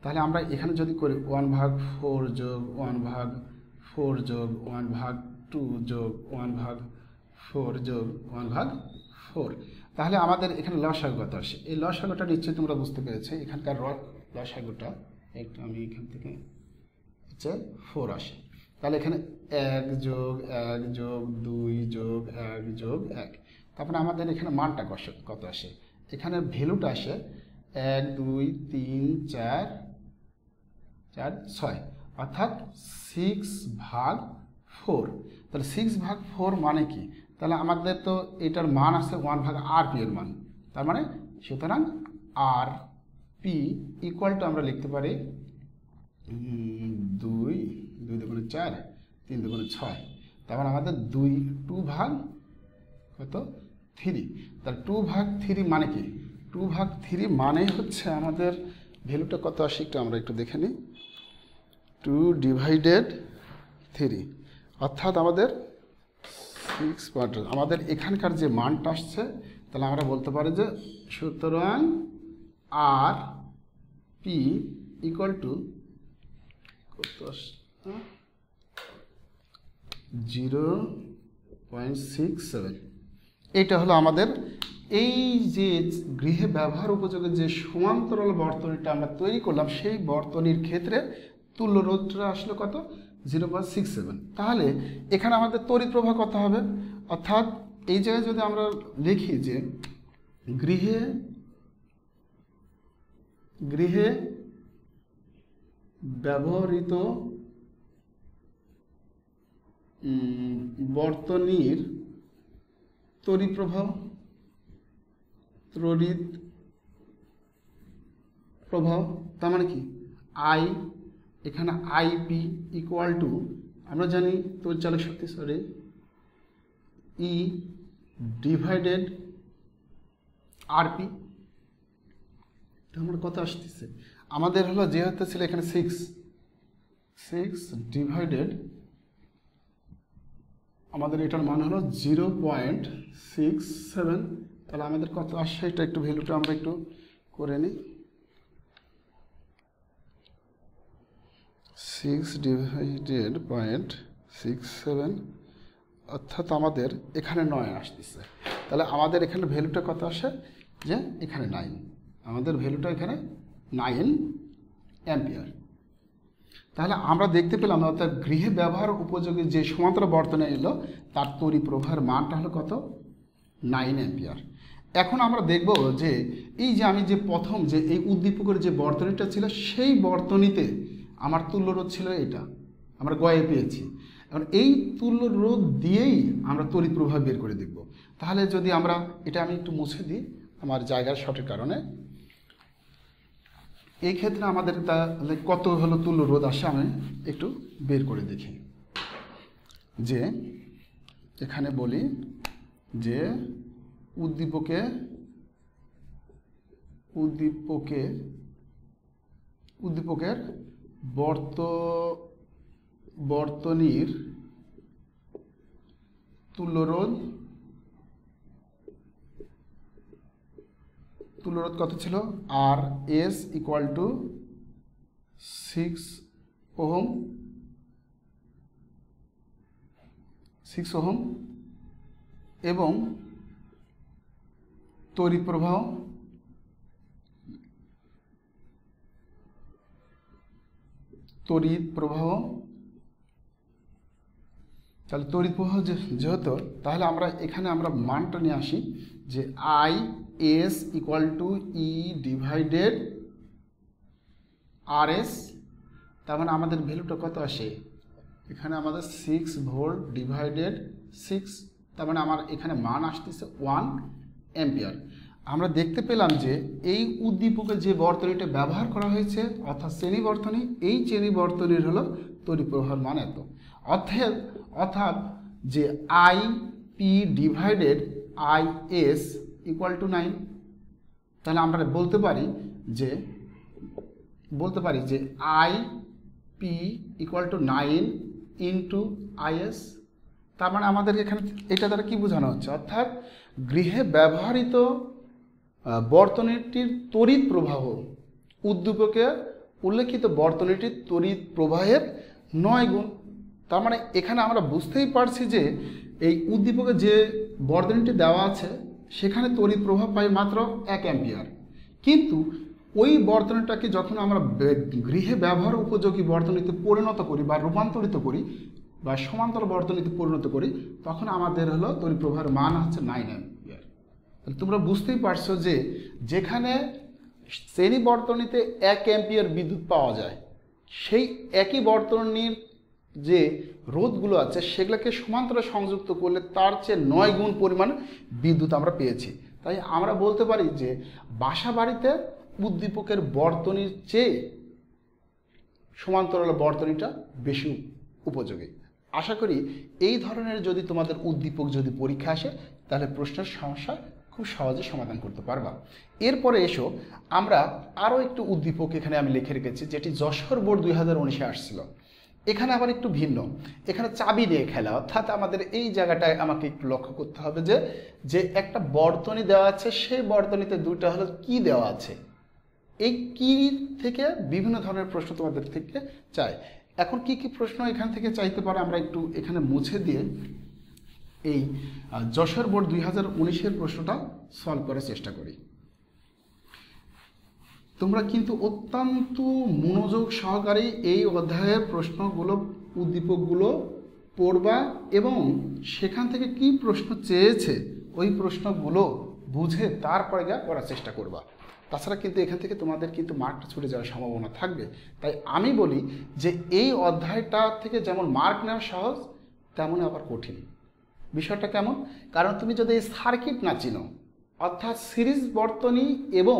তাহলে আমরা এখানে যদি করি 1/4 যোগ 1/4 যোগ 1/2 যোগ 1/4 যোগ 1/4, তাহলে আমাদের এখানে লসাগু কত আসে? এই লসাগুটা নিশ্চয়ই তোমরা বুঝতে পেরেছো। এখানকার লসাগুটা একটু আমি এখান থেকে হচ্ছে 4 আসে। তাহলে এখানে 1 যোগ 1 যোগ 2 যোগ 1 যোগ 1, তারপরে আমাদের এখানে মানটা কত আসে? এখানে ভ্যালুটা আসে 1 2 3 4 4 6, অর্থাৎ 6/4। তাহলে 6/4 মানে কি? তাহলে আমাদের তো এটার মান আছে 1/rp এর মান, তার মানে সুতরাং rp ইকুয়াল টু আমরা লিখতে পারি 2 2 × 4 3 × 6, তারপর আমাদের 2/3। তাহলে 2/3 মানে কি? 2/3 মানে হচ্ছে আমাদের ভ্যালুটা কত আসে একটু আমরা একটু দেখে নিই। 2/3, অর্থাৎ আমাদের 6 আমাদের এখানকার যে মানটা আসছে, তাহলে আমরা বলতে পারি যে সুতরাং rp ইকুয়াল টু 0.67। এটা হলো আমাদের এই যে গৃহে ব্যবহার উপযোগী যে সমান্তরাল বর্তনীটা আমরা তৈরি করলাম, সেই বর্তনীর ক্ষেত্রে তুল্য রোধটা আসলে কত? 0.67। তাহলে এখানে আমাদের তড়িৎ প্রবাহ কত হবে? অর্থাৎ এই জায়গায় যদি আমরা লিখি যে গৃহে ব্যবহৃত বর্তনীর তড়িৎ প্রবাহ তার মানে কি? আই, এখানে আইপি ইকুয়াল টু আমরা জানি তড়িৎচালক শক্তি ই ডিভাইডেড আরপি। আমরা কত আসতেছে? আমাদের হলো যেহেতু ছিল এখানে 6 ডিভাইডেড, আমাদের এটার মান হলো 0.67। তাহলে আমাদের কত আসছে এটা একটু ভ্যালুটা আমরা একটু করে নিই। 6 ডিভাইডেড 0.67, অর্থাৎ আমাদের এখানে 9 আসতেছে। তাহলে আমাদের এখানে ভ্যালুটা কত আসে? যে এখানে 9, আমাদের ভ্যালুটা এখানে 9 অ্যাম্পিয়ার। তাহলে আমরা দেখতে পেলাম অর্থাৎ গৃহে ব্যবহার উপযোগী যে সমান্তরাল বর্তনী এলো, তার তড়িৎ প্রবাহের মানটা হলো কত? 9 অ্যাম্পিয়ার। এখন আমরা দেখব যে এই যে আমি যে প্রথম যে এই উদ্দীপকের যে বর্তনীটা ছিল, সেই বর্তনীতে আমার তুল্য রোধ ছিল এটা, আমরা গয়ে পেয়েছি। এখন এই তুল্য রোধ দিয়েই আমরা তড়িৎ প্রবাহ বের করে দেখব। তাহলে যদি আমরা এটা আমি একটু মুছে দিই আমার জায়গার শর্টের কারণে, এই ক্ষেত্রে আমাদের তাহলে কত হলো তুল্য রোধ আসে আমি একটু বের করে দেখি। যে এখানে বলি যে উদ্দীপকের বর্তনীর তুল্য রোধ কত ছিল? আর এস ইকুয়াল টু 6 ওহম এবং তড়িৎ প্রবাহ তাহলে তড়িৎ প্রবাহ যেহেতু, তাহলে আমরা এখানে আমরা মানটা নিয়ে আসি যে I S equal to E divided R S. তার মানে আমাদের ভ্যালুটা কত আসে? এখানে আমাদের 6 ভোল্ট ডিভাইডেড 6, তার মানে আমার এখানে মান আসতেছে 1 অ্যাম্পিয়ার। আমরা দেখতে পেলাম যে এই উদ্দীপকে যে বর্তনীটা ব্যবহার করা হয়েছে অর্থাৎ শ্রেণী বর্তনী, এই শ্রেণী বর্তনীর হলো তড়িৎ প্রবাহের মান এত। অর্থাৎ যে I P divided I S equal two 9। তাহলে আমরা বলতে পারি যে I P equal to 9 into is. তার মানে আমাদের এখানে এটা দ্বারা কি বোঝানো হচ্ছে? অর্থাৎ গৃহে ব্যবহৃত বর্তনীটির তড়িৎ প্রবাহ, উদ্দীপকে উল্লেখিত বর্তনীটির তড়িৎ প্রবাহের 9 গুণ। তার মানে এখানে আমরা বুঝতেই পারছি যে এই উদ্দীপকে যে বর্তনীটি দেওয়া আছে সেখানে তড়িৎ প্রবাহ পাই মাত্র 1 অ্যাম্পিয়ার, কিন্তু ওই বর্তনীটাকে যখন আমরা গৃহে ব্যবহার উপযোগী বর্তনীতে পরিণত করি বা রূপান্তরিত করি বা সমান্তরাল বর্তনীতে পরিণত করি, তখন আমাদের হলো তড়িৎ প্রবাহের মান হচ্ছে 9 অ্যাম্পিয়ার। তাহলে তোমরা বুঝতেই পারছো যে যেখানে শ্রেণী বর্তনীতে 1 অ্যাম্পিয়ার বিদ্যুৎ পাওয়া যায়, সেই একই বর্তনীর যে রোধগুলো আছে সেগুলোকে সমান্তরালে সংযুক্ত করলে তার চেয়ে 9 গুণ পরিমাণ বিদ্যুৎ আমরা পেয়েছি। তাই আমরা বলতে পারি যে বাসা বাড়িতে উদ্দীপকের বর্তনীর চেয়ে সমান্তরাল বর্তনীটা বেশি উপযোগী। আশা করি এই ধরনের যদি তোমাদের উদ্দীপক যদি পরীক্ষা আসে তাহলে প্রশ্নের সমস্যা খুব সহজে সমাধান করতে পারবা। এরপরে এসো আমরা আরও একটু উদ্দীপক এখানে আমি লিখে রেখেছি, যেটি যশোর বোর্ড 2019-এ আসছিল। এখানে আবার একটু ভিন্ন, এখানে চাবি দিয়ে খেলা, অর্থাৎ আমাদের এই জায়গাটায় আমাকে একটু লক্ষ্য করতে হবে যে একটা বর্তনী দেওয়া আছে, সেই বর্তনীতে দুইটা হলো কি দেওয়া আছে, এই কি থেকে বিভিন্ন ধরনের প্রশ্ন তোমাদের থেকে চাই। এখন কি কি প্রশ্ন এখান থেকে চাইতে পারে আমরা একটু এখানে মুছে দিয়ে এই যশোর বোর্ড 2019-এর প্রশ্নটা সলভ করার চেষ্টা করি। তোমরা কিন্তু অত্যন্ত মনোযোগ সহকারে এই অধ্যায়ের প্রশ্নগুলো, উদ্দীপকগুলো পড়বা এবং সেখান থেকে কি প্রশ্ন চেয়েছে ওই প্রশ্নগুলো বুঝে তারপরে করার চেষ্টা করবা। তাছাড়া কিন্তু এখান থেকে তোমাদের কিন্তু মার্কটা ছুটে যাওয়ার সম্ভাবনা থাকবে। তাই আমি বলি যে এই অধ্যায়টা থেকে যেমন মার্ক নেওয়া সহজ, তেমন আবার কঠিন। বিষয়টা কেমন? কারণ তুমি যদি এই সার্কিট না চিনো, অর্থাৎ সিরিজ বর্তনী এবং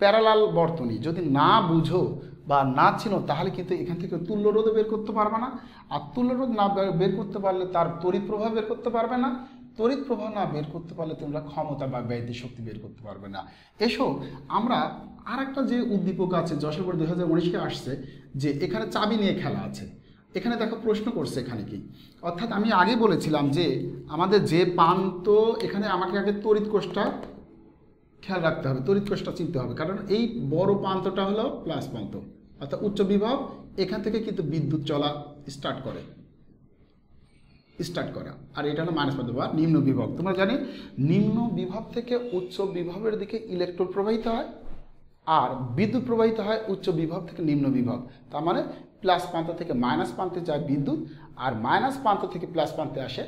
প্যারালাল বর্তনী যদি না বুঝো বা না চিনো, তাহলে কিন্তু এখান থেকে তুল্যরোধও বের করতে পারবে না। আর তুল্যরোধ না বের করতে পারলে তার তড়িৎ প্রবাহ বের করতে পারবে না। তড়িৎ প্রবাহ না বের করতে পারলে তোমরা ক্ষমতা বা ব্যয়িত শক্তি বের করতে পারবে না। এসো আমরা আর একটা যে উদ্দীপক আছে যশোর বোর্ড 2019-এ আসছে, যে এখানে চাবি নিয়ে খেলা আছে। এখানে দেখো প্রশ্ন করছে এখানে কি, অর্থাৎ আমি আগে বলেছিলাম যে আমাদের যে প্রান্ত, এখানে আমাকে আগে তড়িৎ কোষটা খেয়াল রাখতে হবে, তড়িৎ কোষটা চিনতে হবে, কারণ এই বড় প্রান্তটা হলো প্লাস প্রান্ত, অর্থাৎ উচ্চ বিভব। এখান থেকে কিন্তু বিদ্যুৎ চলা স্টার্ট করা, আর এটা হলো মাইনাস প্রান্ত বা নিম্ন বিভব। তোমরা জানি নিম্ন বিভব থেকে উচ্চ বিভবের দিকে ইলেকট্রন প্রবাহিত হয়, আর বিদ্যুৎ প্রবাহিত হয় উচ্চ বিভব থেকে নিম্ন বিভব। তার মানে প্লাস প্রান্ত থেকে মাইনাস প্রান্তে যায় বিদ্যুৎ, আর মাইনাস প্রান্ত থেকে প্লাস প্রান্তে আসে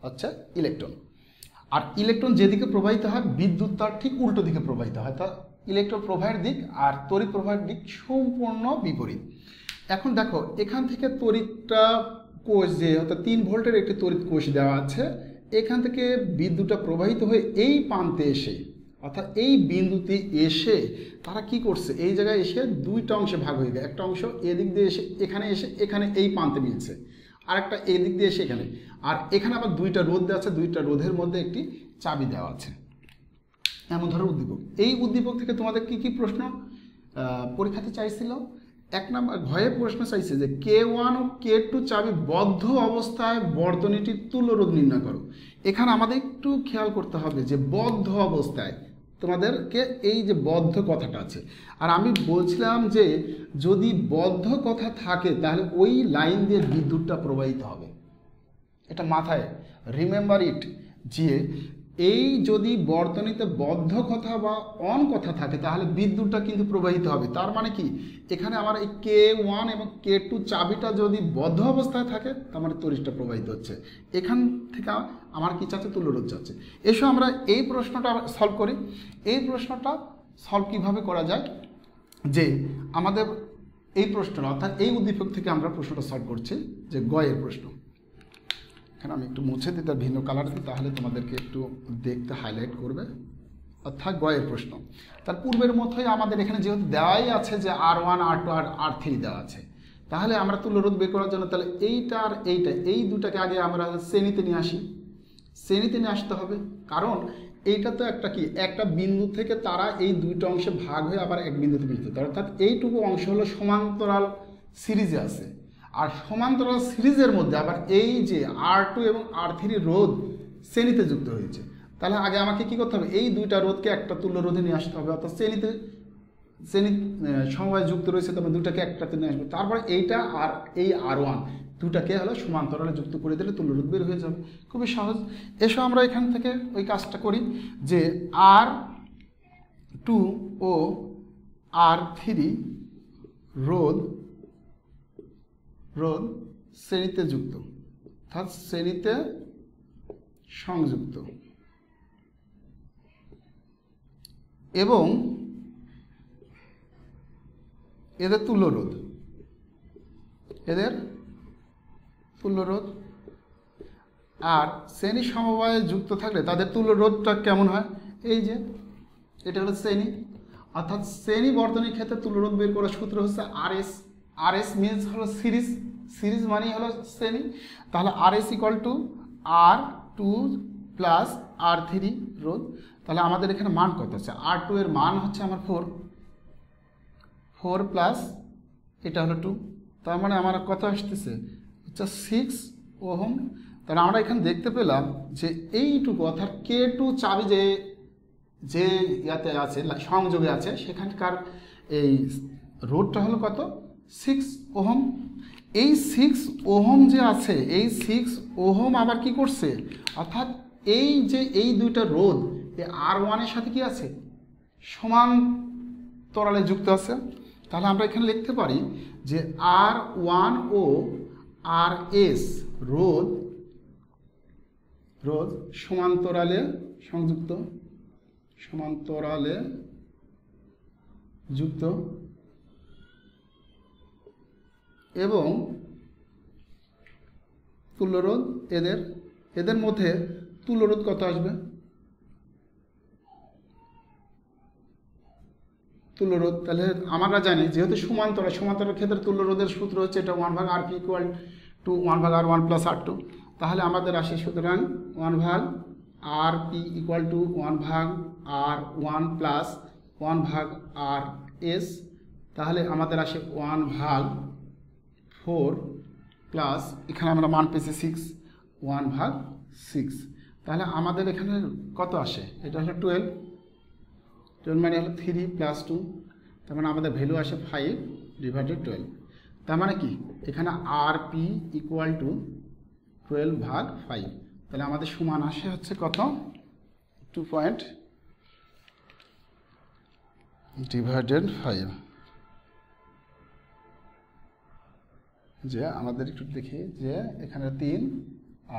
হচ্ছে ইলেকট্রন। আর ইলেকট্রন যেদিকে প্রবাহিত হয়, বিদ্যুৎ তার ঠিক উল্টো দিকে প্রবাহিত হয়। তা ইলেকট্রন প্রবাহের দিক আর তড়িৎ প্রবাহের দিক সম্পূর্ণ বিপরীত। এখন দেখো এখান থেকে তড়িৎটা কোষ, যে অর্থাৎ 3 ভোল্টের একটি তড়িৎ কোষ দেওয়া আছে, এখান থেকে বিদ্যুৎটা প্রবাহিত হয়ে এই প্রান্তে এসে, অর্থাৎ এই বিন্দুতে এসে তারা কি করছে, এই জায়গায় এসে দুইটা অংশে ভাগ হয়ে গেছে। একটা অংশ এদিক দিয়ে এসে এখানে এই প্রান্তে মিলছে, আর একটা এদিক দিয়ে এসে এখানে, আর এখানে আবার দুইটা রোধ দেওয়া আছে, দুইটা রোধের মধ্যে একটি চাবি দেওয়া আছে। এমন ধরনের উদ্দীপক। এই উদ্দীপক থেকে তোমাদের কি কি প্রশ্ন পরীক্ষাতে চাইছিল? 1 নম্বর ঘয়ে প্রশ্ন চাইছে যে K1 ও K2 চাবি বদ্ধ অবস্থায় বর্তনীটির তুল্যরোধ নির্ণয় করো। এখানে আমাদের একটু খেয়াল করতে হবে যে বদ্ধ অবস্থায়, তোমাদেরকে এই যে বদ্ধ কথাটা আছে, আর আমি বলছিলাম যে যদি বদ্ধ কথা থাকে তাহলে ওই লাইন দিয়ে বিদ্যুৎটা প্রবাহিত হবে। এটা মাথায় রিমেম্বার ইট, যে এই যদি বর্তনীতে বদ্ধ কথা বা অন কথা থাকে তাহলে বিদ্যুৎটা কিন্তু প্রবাহিত হবে। তার মানে কি, এখানে আমার এই K1 এবং K2 চাবিটা যদি বদ্ধ অবস্থায় থাকে তার মানে তড়িৎটা প্রবাহিত হচ্ছে। এখান থেকে আমার কি চাচ্ছে, তুল্যরোধ চাচ্ছে। এসো আমরা এই প্রশ্নটা সলভ করি। এই প্রশ্নটা সলভ কিভাবে করা যায়, যে আমাদের এই প্রশ্নটা অর্থাৎ এই উদ্দীপক থেকে আমরা প্রশ্নটা সলভ করছি, যে গয়ের প্রশ্ন। এখানে আমি একটু মুছে দিই, তার ভিন্ন কালার দিই, তাহলে তোমাদেরকে একটু দেখতে হাইলাইট করবে। অর্থাৎ গয়ের প্রশ্ন তার পূর্বের মতোই আমাদের এখানে যেহেতু দেওয়াই আছে যে R1 R2 আর R3 দেওয়া আছে, তাহলে আমরা তুল্যরোধ বের করার জন্য তাহলে এইটা আর এইটা, এই দুটাকে আগে আমরা শ্রেণীতে নিয়ে আসি। শ্রেণীতে নিয়ে আসতে হবে, কারণ এইটা তো একটা কি, একটা বিন্দু থেকে তারা এই দুইটা অংশে ভাগ হয়ে আবার এক বিন্দুতে মিলিত, অর্থাৎ এইটুকু অংশ হলো সমান্তরাল সিরিজে আছে। আর সমান্তরাল সিরিজের মধ্যে আবার এই যে R2 এবং R3 রোধ শ্রেণীতে যুক্ত হয়েছে, তাহলে আগে আমাকে কি করতে হবে, এই দুইটা রোধকে একটা তুল্য রোধে নিয়ে আসতে হবে, অর্থাৎ শ্রেণী সমবায় যুক্ত রয়েছে, তবে দুটাকে একটাতে নিয়ে আসবে। তারপরে এইটা আর এই R1 দুটাকে হলো সমান্তরালে যুক্ত করে দিলে তুল্য রোধ বের হয়ে যাবে, খুবই সহজ। এসো আমরা এখান থেকে ওই কাজটা করি, যে R2 ও R3 রোধ শ্রেণীতে যুক্ত, অর্থাৎ শ্রেণীতে সংযুক্ত, এবং এদের তুল্য রোধ, আর শ্রেণী সমবায়ে যুক্ত থাকলে তাদের তুল্য রোধটা কেমন হয়, এই যে এটা হলো শ্রেণী, অর্থাৎ শ্রেণী বর্তনীর ক্ষেত্রে তুল্য রোধ বের করার সূত্র হচ্ছে RS মিনস হলো সিরিজ মানেই হলো শ্রেণী। তাহলে RS = R2 প্লাস R3 রোধ। তাহলে আমাদের এখানে মান কত আছে, R2 এর মান হচ্ছে আমার 4 প্লাস এটা হলো 2, তার মানে আমার কত আসতেছে হচ্ছে 6 ওহম। তাহলে আমরা এখানে দেখতে পেলাম যে এইটুকু অর্থাৎ K2 চাবি যে ইয়াতে আছে, সংযোগে আছে, সেখানকার এই রোধটা হলো কত 6 ওহম। এই 6 ওহম যে আছে, এই 6 ওহম আবার কি করছে, অর্থাৎ এই যে এই দুইটা রোধ এই R1 এর সাথে কি আছে, সমান্তরালে যুক্ত আছে। তাহলে আমরা এখানে লিখতে পারি যে R1 ও RS রোধ সমান্তরালে যুক্ত, এবং তুল্যরোধ এদের মধ্যে তুল্যরোধ কত আসবে, তুল্যরোধ তাহলে আমরা জানি যেহেতু সমান্তরালের ক্ষেত্রে তুল্যরোধের সূত্র হচ্ছে এটা 1/RP = 1/R1 + R2। তাহলে আমাদের আসে সুতরাং 1/RP = 1/R1 + 1/RS। তাহলে আমাদের আসে 1/4 প্লাস এখানে আমরা মান পেয়েছি 6, 1/6। তাহলে আমাদের এখানে কত আসে, এটা হলো 12 মানে হলো 3 + 2, তার মানে আমাদের ভ্যালু আসে 5/12। তার মানে কি এখানে RP = 12/5। তাহলে আমাদের সমান আসে হচ্ছে কত 2/5। যে আমাদের একটু দেখি যে এখানে 3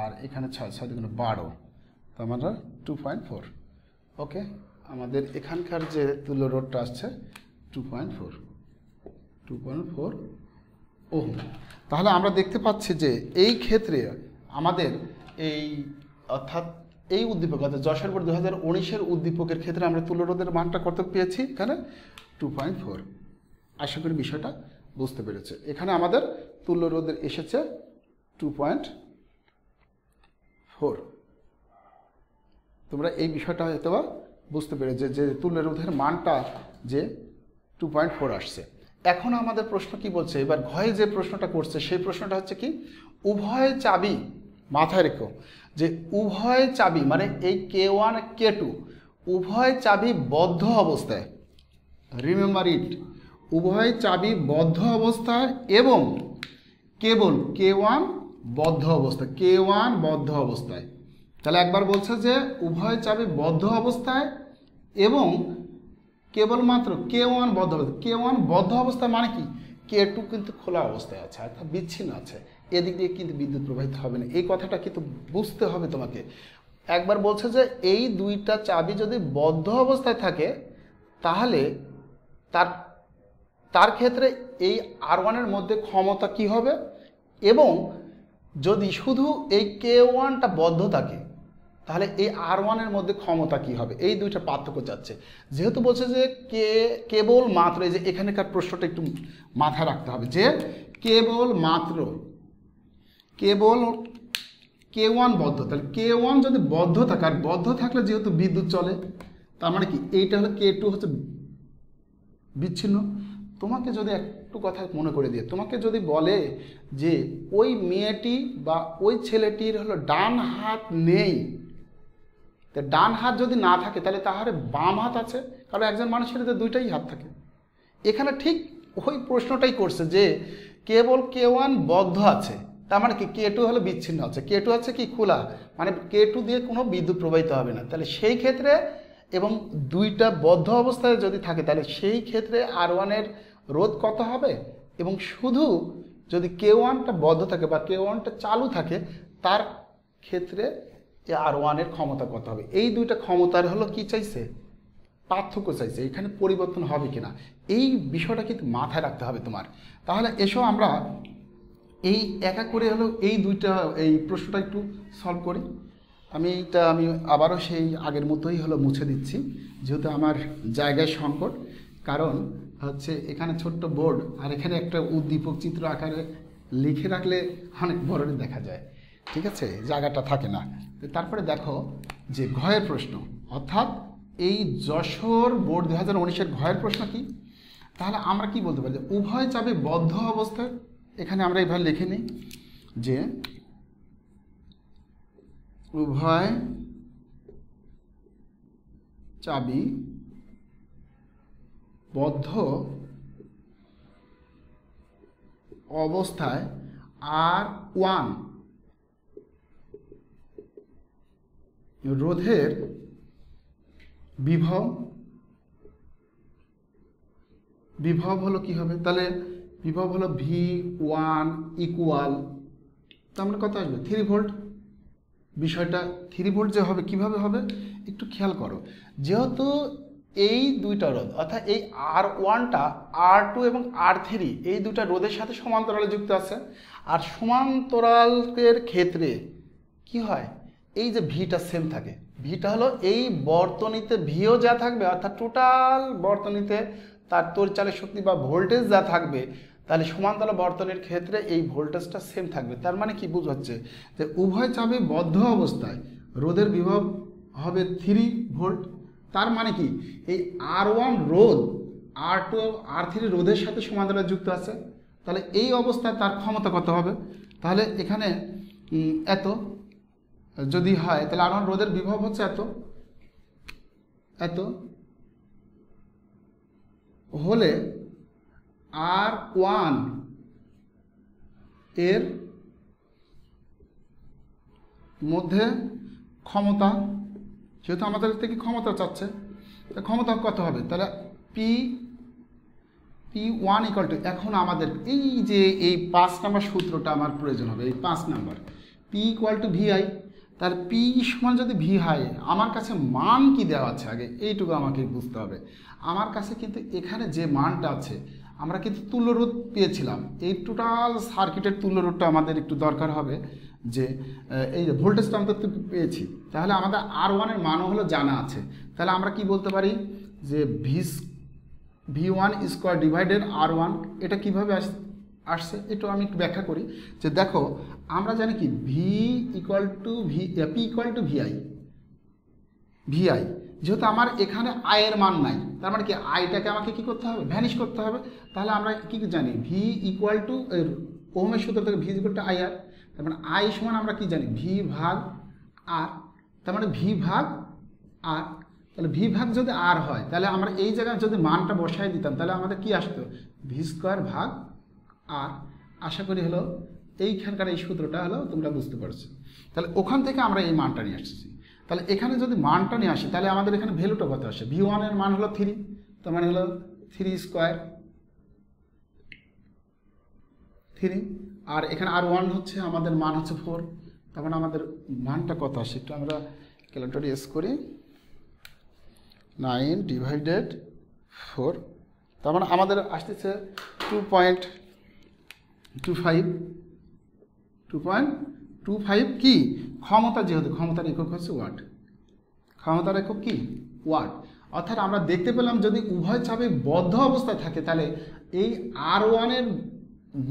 আর এখানে 6, 6 × 12, তো আমরা 2.4। ওকে, আমাদের এখানকার যে তুল্য রোধটা আসছে 2.4 ওহম। তাহলে আমরা দেখতে পাচ্ছি যে এই ক্ষেত্রে আমাদের অর্থাৎ এই উদ্দীপক অর্থাৎ যশোর বোর্ড 2019-এর উদ্দীপকের ক্ষেত্রে আমরা তুল্য রোধের মানটা কত পেয়েছি, এখানে 2.4। আশা করি বিষয়টা বুঝতে পেরেছে। এখানে আমাদের তুল্য রোধের এসেছে 2.4। তোমরা এই বিষয়টা হয়তো বুঝতে পেরেছে যে তুল্য রোধের মানটা যে 2.4 আসছে। এখন আমাদের প্রশ্ন কি বলছে, এবার ঘয়ে যে প্রশ্নটা করছে সেই প্রশ্নটা হচ্ছে কি, উভয় চাবি, মাথায় রেখো যে উভয় চাবি মানে এই K1 K2 উভয় চাবি বদ্ধ অবস্থায়, রিমেম্বার ইট, উভয় চাবি বদ্ধ অবস্থায় এবং কেবল K1 বদ্ধ অবস্থায়। তাহলে একবার বলছে যে উভয় চাবি বদ্ধ অবস্থায় এবং কেবলমাত্র K1 বদ্ধ অবস্থায়। K1 বদ্ধ অবস্থায় মানে কি, K2 কিন্তু খোলা অবস্থায় আছে, অর্থাৎ বিচ্ছিন্ন আছে, এদিক দিয়ে কিন্তু বিদ্যুৎ প্রবাহিত হবে না। এই কথাটা কিন্তু বুঝতে হবে তোমাকে। একবার বলছে যে এই দুইটা চাবি যদি বদ্ধ অবস্থায় থাকে তাহলে তার ক্ষেত্রে এই R1 এর মধ্যে ক্ষমতা কি হবে, এবং যদি শুধু এই K1টা বদ্ধ থাকে তাহলে এই R1 এর মধ্যে ক্ষমতা কি হবে, এই দুইটা পার্থক্য যাচ্ছে। যেহেতু বলছে যে কেবল মাত্র, এই যে এখানকার প্রশ্নটা একটু মাথায় রাখতে হবে যে কেবল K1 বদ্ধ, তাহলে K1 যদি বদ্ধ থাকে, আর বদ্ধ থাকলে যেহেতু বিদ্যুৎ চলে, তার মানে কি এইটা হলো K2 হচ্ছে বিচ্ছিন্ন। তোমাকে যদি একটু কথা মনে করে দিয়ে, তোমাকে যদি বলে যে ওই মেয়েটি বা ওই ছেলেটির হলো ডান হাত নেই, তো ডান হাত যদি না থাকে তাহলে তাহারে বাম হাত আছে, কারণ একজন মানুষের তো দুইটাই হাত থাকে। এখানে ঠিক ওই প্রশ্নটাই করছে যে কেবল K1 বদ্ধ আছে, তার মানে কি K2 হলো বিচ্ছিন্ন আছে, K2 আছে কি খোলা, মানে K2 দিয়ে কোনো বিদ্যুৎ প্রবাহিত হবে না। তাহলে সেই ক্ষেত্রে এবং দুইটা বদ্ধ অবস্থায় যদি থাকে তাহলে সেই ক্ষেত্রে R1 এর রোধ কত হবে, এবং শুধু যদি K1টা বদ্ধ থাকে বা K1টা চালু থাকে তার ক্ষেত্রে R1 এর ক্ষমতা কত হবে। এই দুইটা ক্ষমতার হলো কি চাইছে, পার্থক্য চাইছে, এখানে পরিবর্তন হবে কিনা, এই বিষয়টা কিন্তু মাথায় রাখতে হবে তোমার। তাহলে এসো আমরা এই একা করে হলো এই প্রশ্নটা একটু সলভ করি। আমি আবারও সেই আগের মতোই হলো মুছে দিচ্ছি, যেহেতু আমার জায়গায় সংকট, কারণ হচ্ছে এখানে ছোট্ট বোর্ড আর এখানে একটা উদ্দীপক চিত্র আকারে লিখে রাখলে অনেক বড় দেখা যায়, ঠিক আছে, জায়গাটা থাকে না। তারপরে দেখো যে ঘয়ের প্রশ্ন, অর্থাৎ এই যশোর বোর্ড 2019-এর ঘয়ের প্রশ্ন কি, তাহলে আমরা কি বলতে পারি যে উভয় চাবি বদ্ধ অবস্থায়, এখানে আমরা এইভাবে লিখে নিই যে উভয় চাবি বদ্ধ অবস্থায় R1 রোধের বিভব হলো কি হবে, তাহলে বিভব হলো V1 ইকুয়াল, তো আমরা কত আসবে 3 ভোল্ট। বিষয়টা 3 ভোল্ট যে হবে কিভাবে হবে একটু খেয়াল করো, যেহেতু এই দুইটা রোধ অর্থাৎ এই R1টা R2 এবং R3 এই দুইটা রোধের সাথে সমান্তরালে যুক্ত আছে, আর সমান্তরালের ক্ষেত্রে কি হয় এই যে ভিটা সেম থাকে, ভিটা হলো এই বর্তনীতে ভিও যা থাকবে অর্থাৎ টোটাল বর্তনীতে তার তড়িৎচালের শক্তি বা ভোল্টেজ যা থাকবে, তাহলে সমান্তরাল বর্তনীর ক্ষেত্রে এই ভোল্টেজটা সেম থাকবে। তার মানে কি বোঝাচ্ছে যে উভয় চাবি বদ্ধ অবস্থায় রোধের বিভব হবে 3 ভোল্ট। তার মানে কি এই R1 রোধ R2 R3 রোধের সাথে সমান্তরালে যুক্ত আছে, তাহলে এই অবস্থায় তার ক্ষমতা কত হবে, তাহলে এখানে এত যদি হয় তাহলে R1 রোধের বিভব হচ্ছে এত হলে R1 এর মধ্যে ক্ষমতা, যেহেতু আমাদের থেকে ক্ষমতা চাচ্ছে, ক্ষমতা কত হবে, তাহলে P1 ইকুয়াল টু, এখন আমাদের এই 5 নম্বর সূত্রটা আমার প্রয়োজন হবে, এই 5 নম্বর P ইকুয়াল টু VI। তার P সমান যদি V হয়, আমার কাছে মান কি দেওয়া আছে আগে এইটুকু আমাকে বুঝতে হবে। আমার কাছে কিন্তু এখানে যে মানটা আছে আমরা কিন্তু তুল্যরোধ পেয়েছিলাম, এই টোটাল সার্কিটের তুল্যরোধটা আমাদের একটু দরকার হবে, যে এই যে ভোল্টেজটা আমরা তো পেয়েছি, তাহলে আমাদের R1 এর মানও হলো জানা আছে, তাহলে আমরা কি বলতে পারি যে V1 স্কোয়ার ডিভাইডেড R1, এটা কিভাবে আসছে একটু আমি একটু ব্যাখ্যা করি। যে দেখো আমরা জানি কি P ইকুয়াল টু VI, যেহেতু আমার এখানে I এর মান নাই, তার মানে কি আইটাকে আমাকে কি করতে হবে, ভ্যানিশ করতে হবে। তাহলে আমরা কি জানি V ইকুয়াল টু ওহমের সূত্র থেকে V ইকুয়াল টু IR, তার মানে I সমান আমরা কি জানি V ভাগ R, তার মানে V ভাগ R, তাহলে V ভাগ যদি R হয় তাহলে আমরা এই জায়গায় যদি মানটা বসাই দিতাম তাহলে আমাদের কি আসতো V স্কোয়ার ভাগ R। আশা করি হলো এইখানকার এই সূত্রটা হলো তোমরা বুঝতে পারছো। তাহলে ওখান থেকে আমরা এই মানটা নিয়ে আসছি, তাহলে এখানে যদি মানটা নিয়ে আসি তাহলে আমাদের এখানে ভ্যালুটা কত আসে, V1 এর মান হলো 3, তার মানে হলো 3 স্কোয়ার 3, আর এখানে R1 হচ্ছে আমাদের মান হচ্ছে 4, তার মানে আমাদের মানটা কত আসে একটু আমরা ক্যালকুলেটরে ইউজ করি, 9 ডিভাইডেড 4, তার মানে আমাদের আসতেছে 2.25 কি ক্ষমতা, যেহেতু ক্ষমতার একক হচ্ছে ওয়াট, ক্ষমতার একক কি ওয়াট। অর্থাৎ আমরা দেখতে পেলাম যদি উভয় চাবি বদ্ধ অবস্থায় থাকে তাহলে এই R1 এর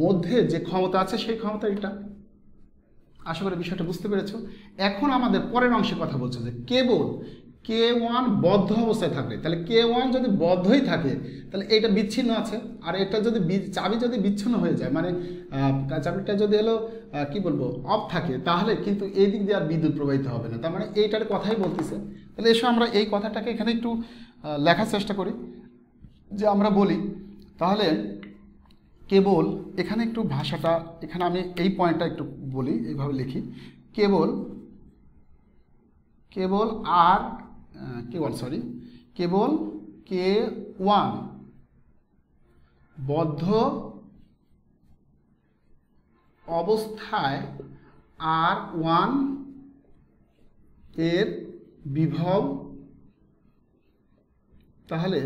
মধ্যে যে ক্ষমতা আছে সেই ক্ষমতা এটা। আশা করি বিষয়টা বুঝতে পেরেছো। এখন আমাদের পরের অংশে কথা বলছে যে K1 বদ্ধ অবস্থায় থাকবে, তাহলে K1 যদি বদ্ধই থাকে তাহলে এটা বিচ্ছিন্ন আছে, আর এটা যদি চাবি যদি বিচ্ছিন্ন হয়ে যায় মানে চাবিটা যদি হলো কি বলবো অফ থাকে, তাহলে কিন্তু এই দিক দিয়ে আর বিদ্যুৎ প্রবাহিত হবে না। তার মানে এইটার কথাই বলতেছে। তাহলে এসো আমরা এই কথাটাকে এখানে একটু লেখার চেষ্টা করি, যে আমরা বলি তাহলে কেবল এখানে একটু ভাষাটা এখানে আমি এই পয়েন্টটা একটু বলি, এইভাবে লিখি কেবল K1 বদ্ধ অবস্থায় R1 এর বিভব, তাহলে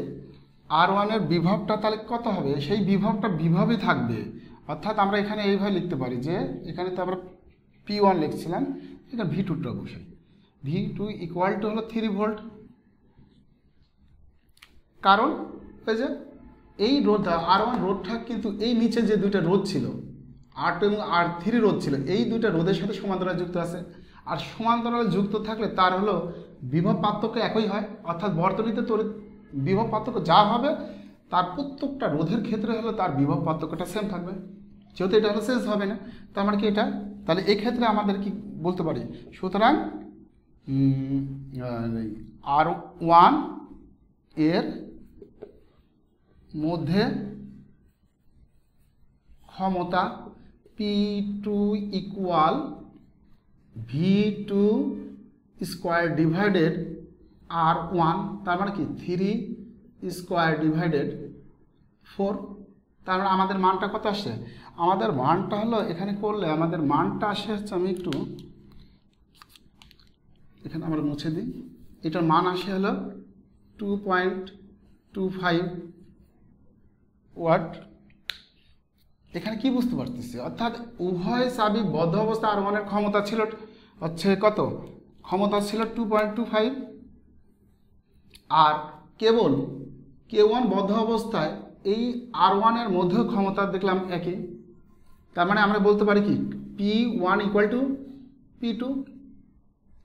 R1 এর বিভবটা তাহলে কত হবে, সেই বিভবটা বিভবই থাকবে। অর্থাৎ আমরা এখানে এইভাবে লিখতে পারি যে এখানে তো আমরা P1 লিখছিলাম, এখানে V2টা বসাই, V2 ইকুয়াল টু হলো 3 ভোল্ট। কারণ এই যে এই রোধটা R1 রোধটা কিন্তু এই নিচে যে দুইটা রোধ ছিল R2 এবং R3 রোধ ছিল, এই দুইটা রোধের সাথে সমান্তরালে যুক্ত আছে। আর সমান্তরালে যুক্ত থাকলে তার হলো বিভব পার্থক্য একই হয়, অর্থাৎ বর্তনীতে তড়িৎ বিভব পার্থক্য যা হবে তার প্রত্যেকটা রোধের ক্ষেত্রে হলো তার বিভব পার্থক্যটা সেম থাকবে, যেহেতু এটা হলো চেঞ্জ হবে না। তার মানে কি এটা, তাহলে এই ক্ষেত্রে আমাদের কি বলতে পারি, সুতরাং R1 এর মধ্যে ক্ষমতা P2 equal V2 square divided R1, তার মানে কি 3 স্কোয়ার ডিভাইডেড 4। তার মানে আমাদের মানটা কত আসছে, আমাদের মানটা হলো এখানে করলে আমাদের মানটা আসে হচ্ছে, আমি একটু এখানে আমরা মুছে দিই, এটার মান আসে হলো 2.25 ওয়াট। এখানে কি বুঝতে পারতেছি, অর্থাৎ উভয় চাবি বদ্ধ অবস্থা R1 এর ক্ষমতা ছিল হচ্ছে কত, ক্ষমতা ছিল 2.25, আর কেবল K1 বদ্ধ অবস্থায় এই R1 এর মধ্যেও ক্ষমতা দেখলাম একই। তার মানে আমরা বলতে পারি কি P1 ইকুয়াল টু P2।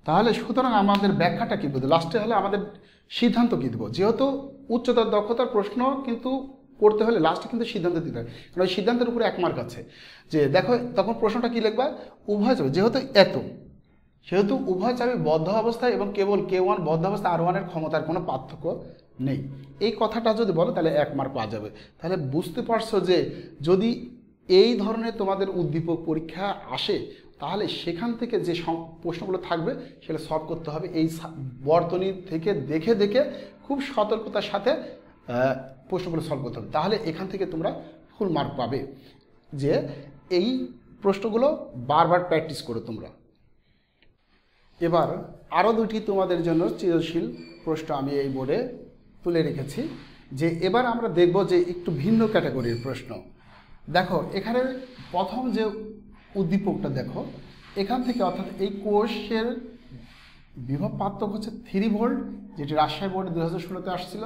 তাহলে সুতরাং আমাদের ব্যাখ্যাটা কী বলবো, লাস্টে হলে আমাদের সিদ্ধান্ত কী দেবো, যেহেতু উচ্চতর দক্ষতার প্রশ্ন কিন্তু করতে হলে লাস্টে কিন্তু সিদ্ধান্ত দিতে হয়, কারণ ওই সিদ্ধান্তের উপরে 1 মার্ক আছে। যে দেখো তখন প্রশ্নটা কী লিখবা, উভয় চাবি সেহেতু উভয় চাবি বদ্ধ অবস্থায় এবং কেবল K1 বদ্ধ অবস্থায় R1 এর ক্ষমতার কোনো পার্থক্য নেই, এই কথাটা যদি বলো তাহলে 1 মার্ক পাওয়া যাবে। তাহলে বুঝতে পারছো যে যদি এই ধরনের তোমাদের উদ্দীপক পরীক্ষা আসে তাহলে সেখান থেকে যে প্রশ্নগুলো থাকবে সেটা সলভ করতে হবে, এই বর্তনী থেকে দেখে দেখে খুব সতর্কতার সাথে প্রশ্নগুলো সলভ করতে হবে, তাহলে এখান থেকে তোমরা ফুল মার্ক পাবে। যে এই প্রশ্নগুলো বারবার প্র্যাকটিস করো তোমরা। এবার আরও দুটি তোমাদের জন্য সৃজনশীল প্রশ্ন আমি এই বোর্ডে তুলে রেখেছি, যে এবার আমরা দেখব যে একটু ভিন্ন ক্যাটাগরির প্রশ্ন। দেখো এখানে প্রথম যে উদ্দীপকটা দেখো, এখান থেকে অর্থাৎ এই কোর্সের বিভব পার্থক্য হচ্ছে 3 ভোল্ট, যেটি রাজশাহী বোর্ডে 2016-তে আসছিল।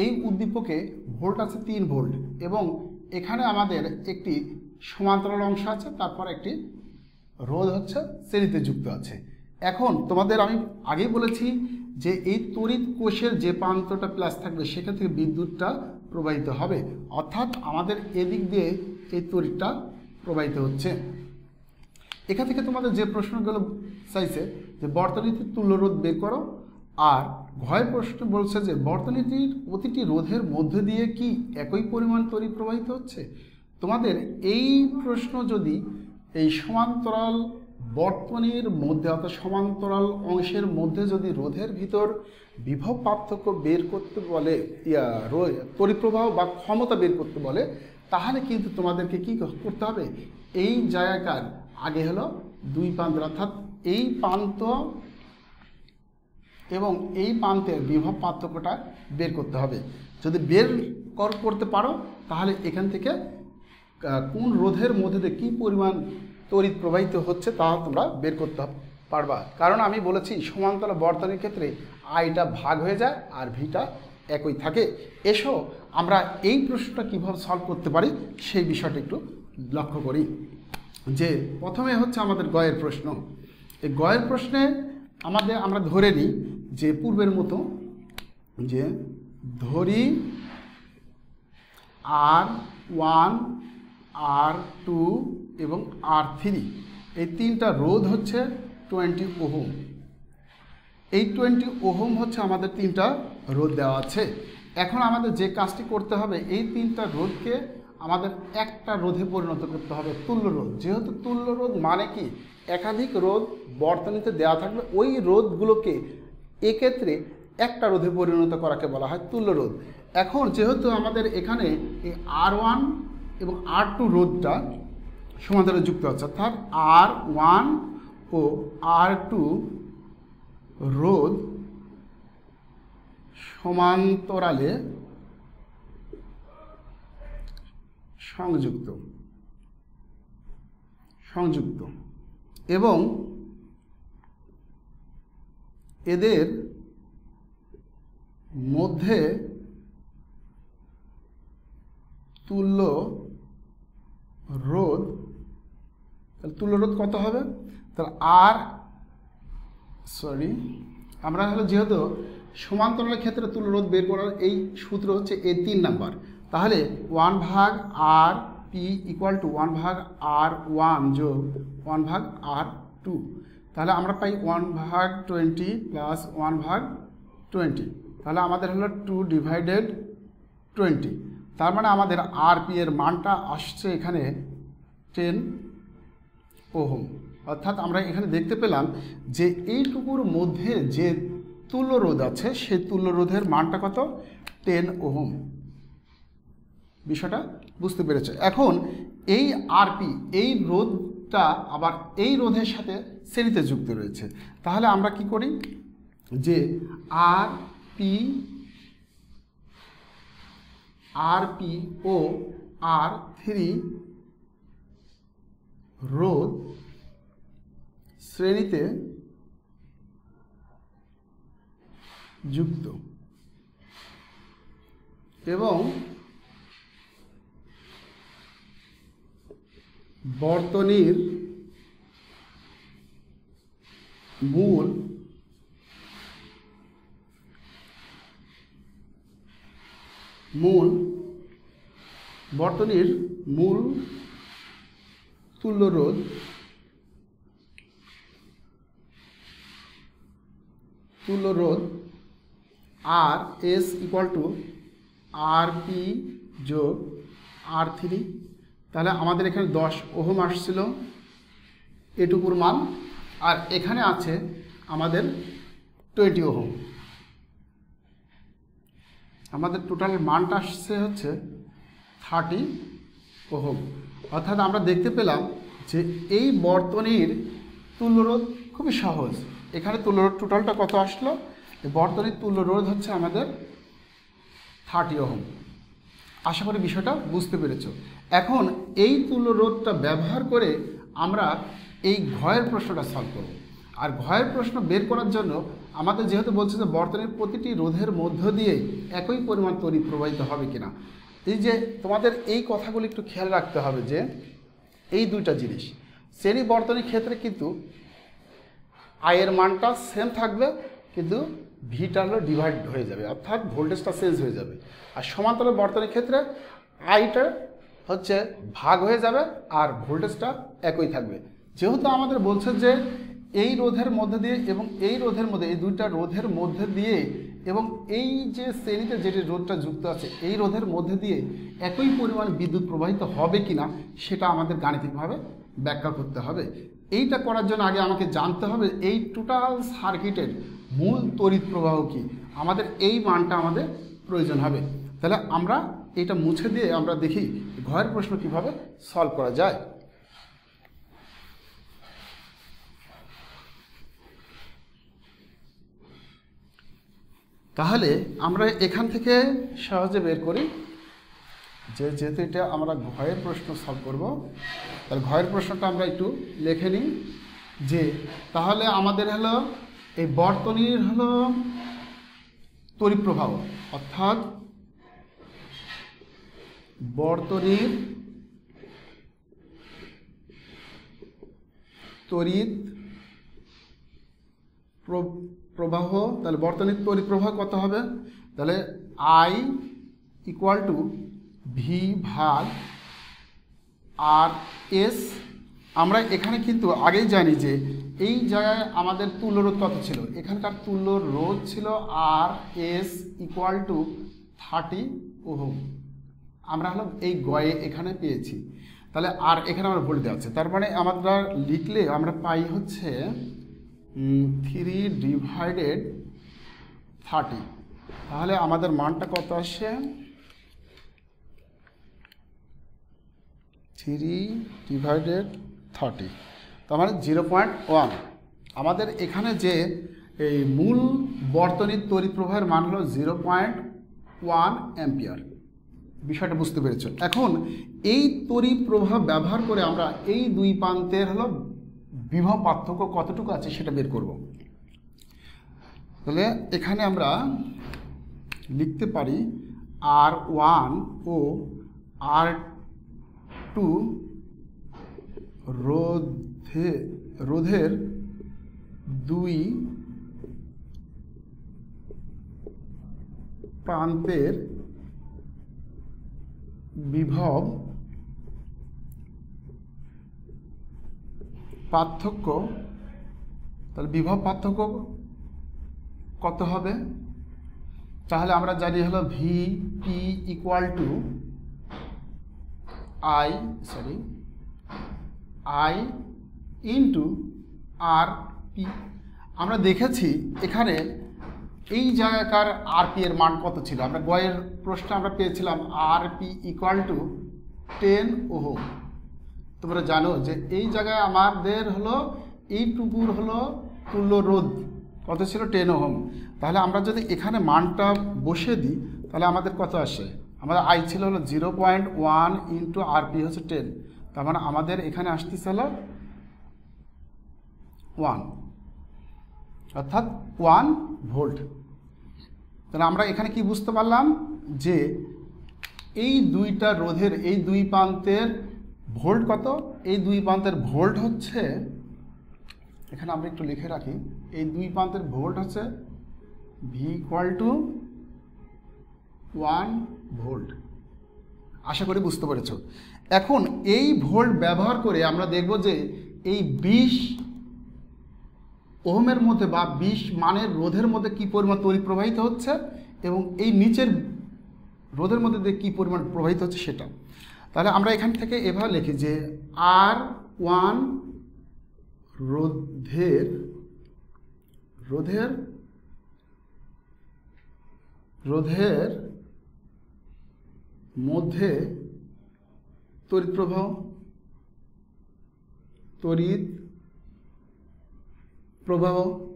এই উদ্দীপকে ভোল্ট আছে 3 ভোল্ট এবং এখানে আমাদের একটি সমান্তরাল অংশ আছে, তারপর একটি রোধ হচ্ছে শ্রেণীতে যুক্ত আছে। এখন তোমাদের আমি আগেই বলেছি যে এই তড়িৎ কোষের যে প্রান্তটা প্লাস থাকবে সেখান থেকে বিদ্যুৎটা প্রবাহিত হবে, অর্থাৎ আমাদের এদিক দিয়ে এই তড়িৎটা প্রবাহিত হচ্ছে। এখান থেকে তোমাদের যে প্রশ্নগুলো চাইছে যে বর্তনীটির তুল্য রোধ বের করো, আর ঘয়ের প্রশ্ন বলছে যে বর্তনীটির প্রতিটি রোধের মধ্যে দিয়ে কি একই পরিমাণ তড়িৎ প্রবাহিত হচ্ছে। তোমাদের এই প্রশ্ন যদি এই সমান্তরাল বর্তনীর মধ্যে অর্থাৎ সমান্তরাল অংশের মধ্যে যদি রোধের ভিতর বিভব পার্থক্য বের করতে বলে, তড়িৎ প্রবাহ বা ক্ষমতা বের করতে বলে, তাহলে কিন্তু তোমাদেরকে কি করতে হবে, এই জায়গার আগে হলো 2 প্রান্ত অর্থাৎ এই প্রান্ত এবং এই প্রান্তের বিভব পার্থক্যটা বের করতে হবে। যদি বের করতে পারো তাহলে এখান থেকে কোন রোধের মধ্যে দিয়ে কী পরিমাণ তড়িৎ প্রবাহিত হচ্ছে তা তোমরা বের করতে পারবা। কারণ আমি বলেছি সমান্তরাল বর্তনীর ক্ষেত্রে আইটা ভাগ হয়ে যায় আর ভিটা একই থাকে। এসো আমরা এই প্রশ্নটা কীভাবে সলভ করতে পারি সেই বিষয়টা একটু লক্ষ্য করি। যে প্রথমে হচ্ছে আমাদের গয়ের প্রশ্ন। এই গয়ের প্রশ্নে আমরা ধরে নিই যে পূর্বের মতো যে ধরি R1 R2 এবং R3 এই তিনটা রোধ হচ্ছে 20 ওহম। এই 20 ওহম হচ্ছে আমাদের তিনটা রোধ দেওয়া আছে। এখন আমাদের যে কাজটি করতে হবে, এই তিনটা রোধকে আমাদের একটা রোধে পরিণত করতে হবে, তুল্য রোধ। যেহেতু তুল্য রোধ মানে কি, একাধিক রোধ বর্তনীতে দেওয়া থাকবে, ওই রোধগুলোকে এক্ষেত্রে একটা রোধে পরিণত করাকে বলা হয় তুল্য রোধ। এখন যেহেতু আমাদের এখানে এই R1 এবং R2 রোধটা সমান্তরালে যুক্ত আছে, অর্থাৎ R1 ও R2 রোধ সমান্তরালে সংযুক্ত এবং এদের মধ্যে তুল্য রোধ, তুল্য রোধ কত হবে? তাহলে আমরা হলো যেহেতু সমান্তরালের ক্ষেত্রে তুল্য রোধ বের করার এই সূত্র হচ্ছে এই 3 নাম্বার, তাহলে 1/R_P = 1/R1 যোগ 1/R2, তাহলে আমরা পাই 1/20 + 1/20, তাহলে আমাদের হলো 2/20। তার মানে আমাদের RP এর মানটা আসছে এখানে 10 ওহম। অর্থাৎ আমরা এখানে দেখতে পেলাম যে এইটুকুর মধ্যে যে তুল্য রোধ আছে সেই তুল্য রোধের মানটা কত? 10 ওহম। বিষয়টা বুঝতে পেরেছে? এখন এই RP এই রোধটা আবার এই রোধের সাথে শ্রেণীতে যুক্ত রয়েছে, তাহলে আমরা কি করি যে RP ও R3 রোধ শ্রেণীতে যুক্ত এবং বর্তনীর মূল তুল্য রোধ RS = RP যোগ R3, তাহলে আমাদের এখানে 10 ওহম আসছিল এটুকুর মান, আর এখানে আছে আমাদের 20 ওহম। আমাদের টোটাল মানটা আসছে হচ্ছে 30 ওহম। অর্থাৎ আমরা দেখতে পেলাম যে এই বর্তনীর তুল্যরোধ খুবই সহজ। এখানে তুল্যরোধ টোটালটা কত আসলো? বর্তনীর তুল্যরোধ হচ্ছে আমাদের 30 ওহম। আশা করি বিষয়টা বুঝতে পেরেছ। এখন এই তুল্যরোধটা ব্যবহার করে আমরা এই ঘয়ের প্রশ্নটা সলভ করব। আর ঘয়ের প্রশ্ন বের করার জন্য আমাদের যেহেতু বলছে যে বর্তনীর প্রতিটি রোধের মধ্য দিয়ে একই পরিমাণ তড়িৎ প্রবাহিত হবে কিনা, এই যে তোমাদের এই কথাগুলি একটু খেয়াল রাখতে হবে যে এই দুইটা জিনিস শ্রেণী বর্তনীর ক্ষেত্রে কিন্তু আয়ের মানটা সেম থাকবে, কিন্তু ভিটা হলো ডিভাইড হয়ে যাবে, অর্থাৎ ভোল্টেজটা চেঞ্জ হয়ে যাবে। আর সমান্তরাল বর্তনীর ক্ষেত্রে আইটা হচ্ছে ভাগ হয়ে যাবে আর ভোল্টেজটা একই থাকবে। যেহেতু আমাদের বলছে যে এই রোধের মধ্যে দিয়ে এবং এই রোধের মধ্যে, এই দুইটা রোধের মধ্যে দিয়ে এবং এই যে শ্রেণীতে যেটি রোধটা যুক্ত আছে এই রোধের মধ্যে দিয়ে একই পরিমাণ বিদ্যুৎ প্রবাহিত হবে কিনা সেটা আমাদের গাণিতিকভাবে ব্যাখ্যা করতে হবে। এইটা করার জন্য আগে আমাকে জানতে হবে এই টোটাল সার্কিটের মূল তড়িৎ প্রবাহ কী, আমাদের এই মানটা আমাদের প্রয়োজন হবে। তাহলে আমরা এটা মুছে দিয়ে আমরা দেখি ঘয়ের প্রশ্ন কিভাবে সলভ করা যায়। তাহলে আমরা এখান থেকে সহজে বের করি যেহেতু এটা আমরা ঘয়ের প্রশ্ন সলভ করব, তাহলে ঘয়ের প্রশ্নটা আমরা একটু লিখে নিই যে তাহলে আমাদের হলো এই বর্তনীর হলো তড়িৎ প্রবাহ, অর্থাৎ বর্তনীর তড়িৎ প্রবাহ, তাহলে বর্তনীর তড়িৎ প্রবাহ কত হবে? তাহলে I ইকুয়াল টু ভি ভাগ আর এস। আমরা এখানে কিন্তু আগেই জানি যে এই জায়গায় আমাদের তুল্য রোধ কত ছিল, এখানকার তুল্য রোধ ছিল আর এস ইকুয়াল টু 30 ওহম। আমরা হলো এই গয়ে এখানে পেয়েছি, তাহলে আর এখানে আমরা ভোল্ট দেওয়া আছে, তার মানে আমরা লিখলে আমরা পাই হচ্ছে 3/30। তাহলে আমাদের মানটা কত আসে? 3/30, তার মানে 0.1। আমাদের এখানে যে এই মূল বর্তনীর তড়িৎ প্রবাহের মান হলো 0.1 অ্যাম্পিয়ার। বিষয়টা বুঝতে পেরেছ? এখন এই তড়িৎ প্রবাহ ব্যবহার করে আমরা এই দুই প্রান্তের হলো বিভব পার্থক্য কতটুকু আছে সেটা বের করব। তাহলে এখানে আমরা লিখতে পারি R1 ও R2 রোধের দুই প্রান্তের বিভব পার্থক্য, তাহলে বিভব পার্থক্য কত হবে? তাহলে আমরা জানি হলো VP equal to I into R P. আমরা দেখেছি এখানে এই জায়গাকার আরপি এর মান কত ছিল, আমরা গয়ের প্রশ্নে আমরা পেয়েছিলাম আরপি ইকুয়াল টু 10 ওহম। তোমরা জানো যে এই জায়গায় আমাদের হলো এইটুকুর হলো তুল্য রোধ কত ছিল? 10 ওহম। তাহলে আমরা যদি এখানে মানটা বসে দিই তাহলে আমাদের কত আসে? আমাদের আই ছিল হলো 0.1 ইন্টু আরপি হচ্ছে 10, তার মানে আমাদের এখানে আসতেছে হলো 1, অর্থাৎ 1 ভোল্ট। তাহলে আমরা এখানে কি বুঝতে পারলাম যে এই দুইটা রোধের এই দুই প্রান্তের ভোল্ট কত? এই দুই প্রান্তের ভোল্ট হচ্ছে, এখানে আমরা একটু লিখে রাখি, এই দুই প্রান্তের ভোল্ট হচ্ছে ভি ইকুয়াল টু 1 ভোল্ট। আশা করি বুঝতে পেরেছ। এখন এই ভোল্ট ব্যবহার করে আমরা দেখব যে এই 20 ওহমের মধ্যে বা 20 মানের রোধের মধ্যে কি পরিমাণ তড়িৎ প্রবাহিত হচ্ছে এবং এই নিচের রোধের মধ্যে দিয়ে কী পরিমাণ প্রবাহিত হচ্ছে সেটা। তাহলে আমরা এখান থেকে এভাবে লিখি যে R1 রোধের মধ্যে তড়িৎ প্রবাহ,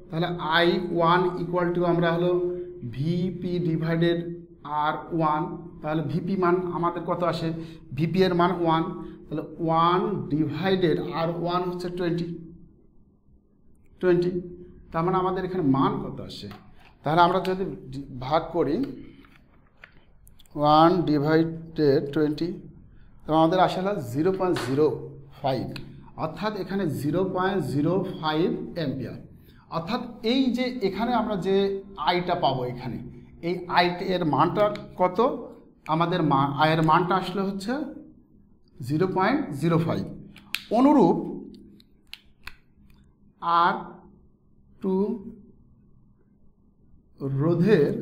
তাহলে I1 ইকুয়াল টু আমরা হলো ভিপি ডিভাইডেড R1। তাহলে ভিপি মান আমাদের কত আসে? ভিপি এর মান 1, তাহলে 1 ডিভাইডেড R1 হচ্ছে 20, তার মানে আমাদের এখানে মান কত আসে? তাহলে আমরা যদি ভাগ করি 1 ডিভাইডেড 20, তাহলে আমাদের আসে হলো 0.05, অর্থাৎ এখানে 0.05 অ্যাম্পিয়ার। অর্থাৎ এই যে এখানে আমরা যে আইটা পাবো, এখানে এই আইটা এর মানটা কত? আমাদের আয়ের মানটা আসলে হচ্ছে 0.05। অনুরূপ R2 রোধের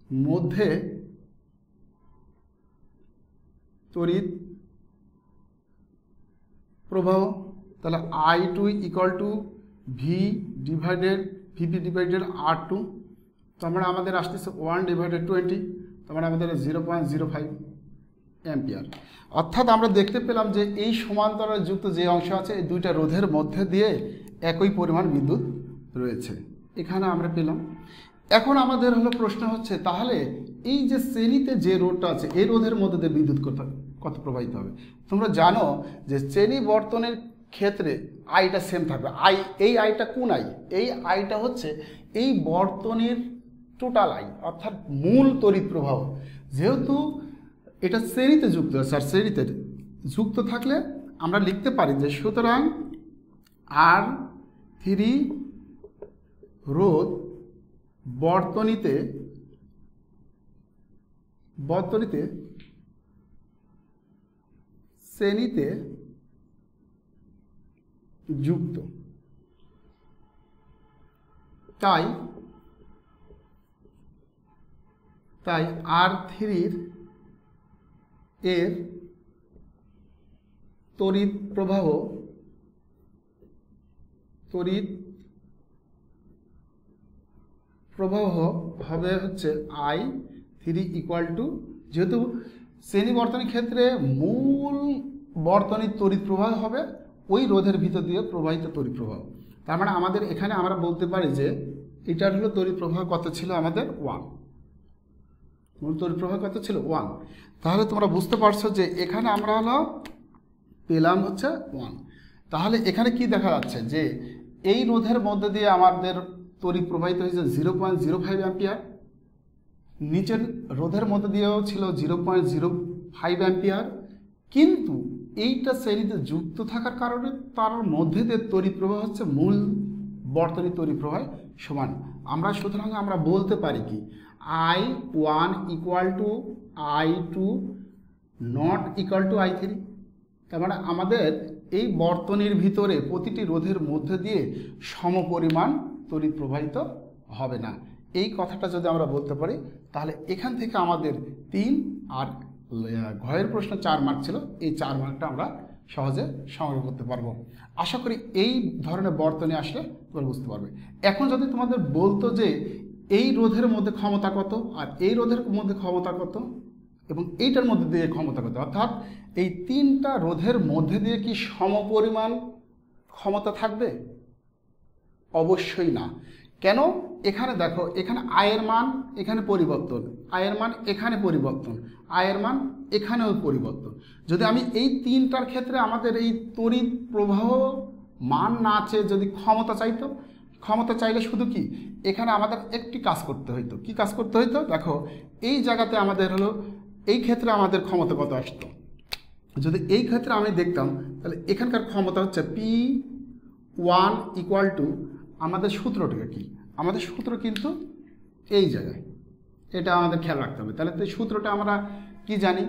মধ্যে তড়িৎ প্রবাহ, তাহলে I2 equal to VP divided R2, তার মানে আমাদের আসতেছে 1 ডিভাইডেড 20, তার মানে আমাদের 0.05 অ্যাম্পিয়ার। অর্থাৎ আমরা দেখতে পেলাম যে এই সমান্তরাল যুক্ত যে অংশ আছে এই দুইটা রোধের মধ্যে দিয়ে একই পরিমাণ বিদ্যুৎ রয়েছে, এখানে আমরা পেলাম। এখন আমাদের হলো প্রশ্ন হচ্ছে, তাহলে এই যে শ্রেণীতে যে রোধটা আছে এই রোধের মধ্যে দিয়ে বিদ্যুৎ কত প্রবাহিত হবে? তোমরা জানো যে শ্রেণী বর্তনের ক্ষেত্রে আইটা সেম থাকবে। এই আইটা কোন আই? এই আইটা হচ্ছে এই বর্তনীর টোটাল আই, অর্থাৎ মূল তড়িৎ প্রবাহ। যেহেতু এটা শ্রেণীতে যুক্ত আছে, আর শ্রেণীতে যুক্ত থাকলে আমরা লিখতে পারি যে সুতরাং R3 রোধ বর্তনীতে শ্রেণীতে যুক্ত, তাই R3 এর তড়িৎ প্রবাহ হবে হচ্ছে I3 ইকুয়াল টু, যেহেতু শ্রেণী বর্তনীর ক্ষেত্রে মূল বর্তনীর তড়িৎ প্রবাহ হবে ওই রোধের ভিতর দিয়ে প্রবাহিত তড়িৎ প্রবাহ। তার মানে আমাদের এখানে আমরা বলতে পারি যে এটার হলো তড়িৎ প্রবাহ কত ছিল আমাদের 1, মূল তড়িৎ প্রবাহ কত ছিল 1। তাহলে তোমরা বুঝতে পারছো যে এখানে আমরা হলো পেলাম হচ্ছে 1। তাহলে এখানে কি দেখা যাচ্ছে যে এই রোধের মধ্যে দিয়ে আমাদের তড়িৎ প্রবাহিত হয়েছে 0.05 অ্যাম্পিয়ার, নিচের রোধের মধ্যে দিয়েও ছিল 0.05 অ্যাম্পিয়ার, কিন্তু এইটা শ্রেণীতে যুক্ত থাকার কারণে তার মধ্যে দিয়ে তড়িৎ প্রবাহ হচ্ছে মূল বর্তনী তড়িৎ প্রবাহ সমান। সুতরাং আমরা বলতে পারি কি I1 equal to I2 not equal to I3। তার মানে আমাদের এই বর্তনীর ভিতরে প্রতিটি রোধের মধ্যে দিয়ে সমপরিমাণ তড়িৎ প্রবাহিত হবে না। এই কথাটা যদি আমরা বলতে পারি তাহলে এখান থেকে আমাদের 3 আর ঘয়ের প্রশ্ন 4 মার্ক ছিল, এই 4 মার্কটা আমরা সহজে সংগ্রহ করতে পারবো। আশা করি এই ধরনের বর্তনী আসলে তোমরা বুঝতে পারবে। এখন যদি তোমাদের বলতো যে এই রোধের মধ্যে ক্ষমতা কত আর এই রোধের মধ্যে ক্ষমতা কত এবং এইটার মধ্যে দিয়ে ক্ষমতা কত, অর্থাৎ এই 3টা রোধের মধ্যে দিয়ে কি সমপরিমাণ ক্ষমতা থাকবে? অবশ্যই না। কেন? এখানে দেখো, এখানে আয়ের মান এখানে পরিবর্তন, আয়ের মান এখানে পরিবর্তন, আয়ের মান এখানেও পরিবর্তন। যদি আমি এই 3টার ক্ষেত্রে আমাদের এই তড়িৎ প্রবাহ মান না চেয়ে যদি ক্ষমতা চাইতো, ক্ষমতা চাইলে শুধু কি এখানে আমাদের একটি কাজ করতে হইতো। কি কাজ করতে হইতো? দেখো এই জায়গাতে আমাদের হলো এই ক্ষেত্রে আমাদের ক্ষমতা কত আসতো, যদি এই ক্ষেত্রে আমি দেখতাম তাহলে এখানকার ক্ষমতা হচ্ছে P1 ইকুয়াল টু, আমাদের সূত্রটা কি, আমাদের সূত্র কিন্তু এই জায়গায়, এটা আমাদের খেয়াল রাখতে হবে। তাহলে এই সূত্রটা আমরা কি জানি?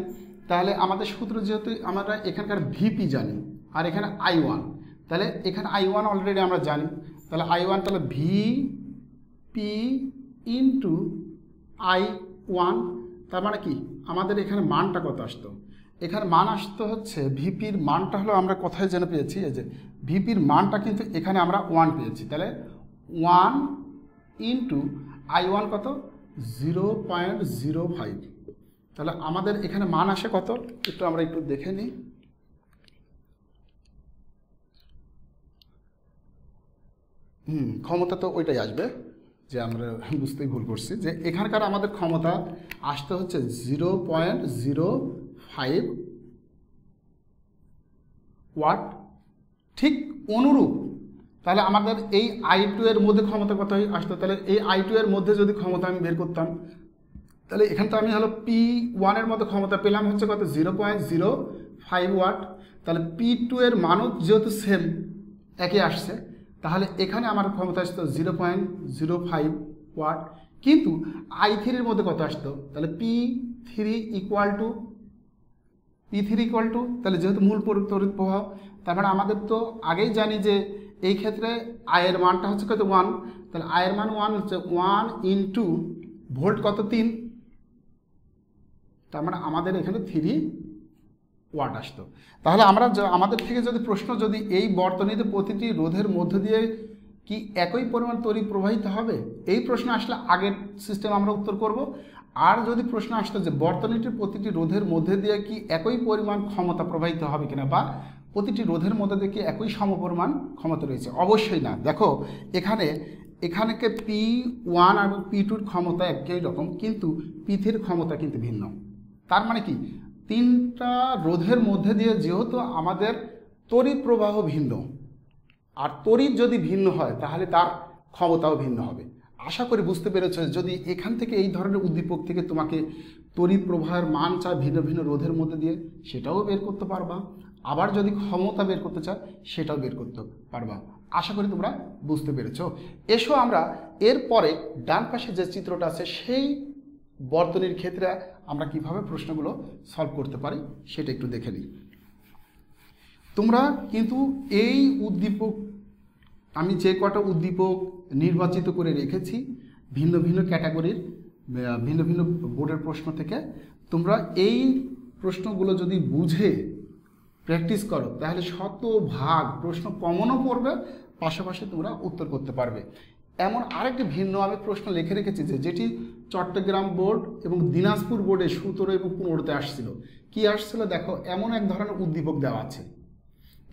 তাহলে আমাদের সূত্র যেহেতু আমরা এখানকার ভিপি জানি আর এখানে I1, তাহলে এখানে I1 অলরেডি আমরা জানি, তাহলে I1 তাহলে ভিপি ইন্টু I1। তার মানে কি আমাদের এখানে মানটা কত আসতো? এখানে মান আসতো হচ্ছে ভিপির মানটা হলো আমরা কোথায় যেন পেয়েছি, এই যে ভিপির মানটা কিন্তু এখানে আমরা 1 পেয়েছি। তাহলে 1 ইন্টু I1 কত? 0.05। তাহলে আমাদের এখানে মান আসে কত? আমরা একটু দেখে নিই। ক্ষমতা তো ওইটাই আসবে, যে আমরা বুঝতেই ভুল করছি, যে এখানকার আমাদের ক্ষমতা আসতে হচ্ছে 0.05 ওয়াট। ঠিক অনুরূপ তাহলে আমাদের এই I2 এর মধ্যে ক্ষমতা কত আসতো? তাহলে এই I2 এর মধ্যে যদি ক্ষমতা আমি বের করতাম, তাহলে এখানে তো আমি হলো P1 এর মধ্যে ক্ষমতা পেলাম হচ্ছে কত? 0.05 ওয়াট। তাহলে P2 এর মানও যেহেতু সেম একই আসছে, তাহলে এখানে আমার ক্ষমতা আসতো 0.05 ওয়াট। কিন্তু I3 এর মধ্যে কত আসতো? তাহলে P3 ইকুয়াল টু, তাহলে যেহেতু মূল তড়িৎ প্রবাহ, তার মানে আমাদের তো আগেই জানি যে এই ক্ষেত্রে আয়ের মানটা হচ্ছে কত? 1। তাহলে আয়ের মান 1 হচ্ছে 1 ইন্টু ভোল্ট কত? 3। তার মানে আমাদের এখানে 3 ওয়াট আসতো। তাহলে আমরা আমাদের থেকে যদি প্রশ্ন, যদি এই বর্তনীতে প্রতিটি রোধের মধ্য দিয়ে কি একই পরিমাণ তড়িৎ প্রবাহিত হবে, এই প্রশ্ন আসলে আগের সিস্টেম আমরা উত্তর করব। আর যদি প্রশ্ন আসতো যে বর্তনীটির প্রতিটি রোধের মধ্যে দিয়ে কি একই পরিমাণ ক্ষমতা প্রবাহিত হবে কিনা, বা প্রতিটি রোধের মধ্যে দিয়ে কি একই সমপরিমাণ ক্ষমতা রয়েছে, অবশ্যই না। দেখো এখানে P1 এবং P2-র ক্ষমতা একই রকম, কিন্তু P3-র ক্ষমতা কিন্তু ভিন্ন। তার মানে কি 3টা রোধের মধ্যে দিয়ে যেহেতু আমাদের তড়িৎ প্রবাহ ভিন্ন, আর তড়িৎ যদি ভিন্ন হয় তাহলে তার ক্ষমতাও ভিন্ন হবে। আশা করি বুঝতে পেরেছো। যদি এখান থেকে এই ধরনের উদ্দীপক থেকে তোমাকে তড়িৎ প্রবাহের মান চায় ভিন্ন ভিন্ন রোধের মধ্যে দিয়ে, সেটাও বের করতে পারবা। আবার যদি ক্ষমতা বের করতে চায় সেটাও বের করতে পারবা। আশা করি তোমরা বুঝতে পেরেছো। এসো আমরা এরপরে ডান পাশে যে চিত্রটা আছে সেই বর্তনীর ক্ষেত্রে আমরা কিভাবে প্রশ্নগুলো সলভ করতে পারি সেটা একটু দেখে নিই। তোমরা কিন্তু এই উদ্দীপক, আমি যে কটা উদ্দীপক নির্বাচিত করে রেখেছি ভিন্ন ভিন্ন ক্যাটাগরির ভিন্ন ভিন্ন বোর্ডের প্রশ্ন থেকে, তোমরা এই প্রশ্নগুলো যদি বুঝে প্র্যাকটিস করো তাহলে শতভাগ প্রশ্ন কমনও পড়বে, পাশাপাশি তোমরা উত্তর করতে পারবে। এমন আরেকটি ভিন্ন আমি প্রশ্ন লিখে রেখেছি যেটি চট্টগ্রাম বোর্ড এবং দিনাজপুর বোর্ডে 17 এবং 15তে আসছিল। কি আসছিল দেখো, এমন এক ধরনের উদ্দীপক দেওয়া আছে।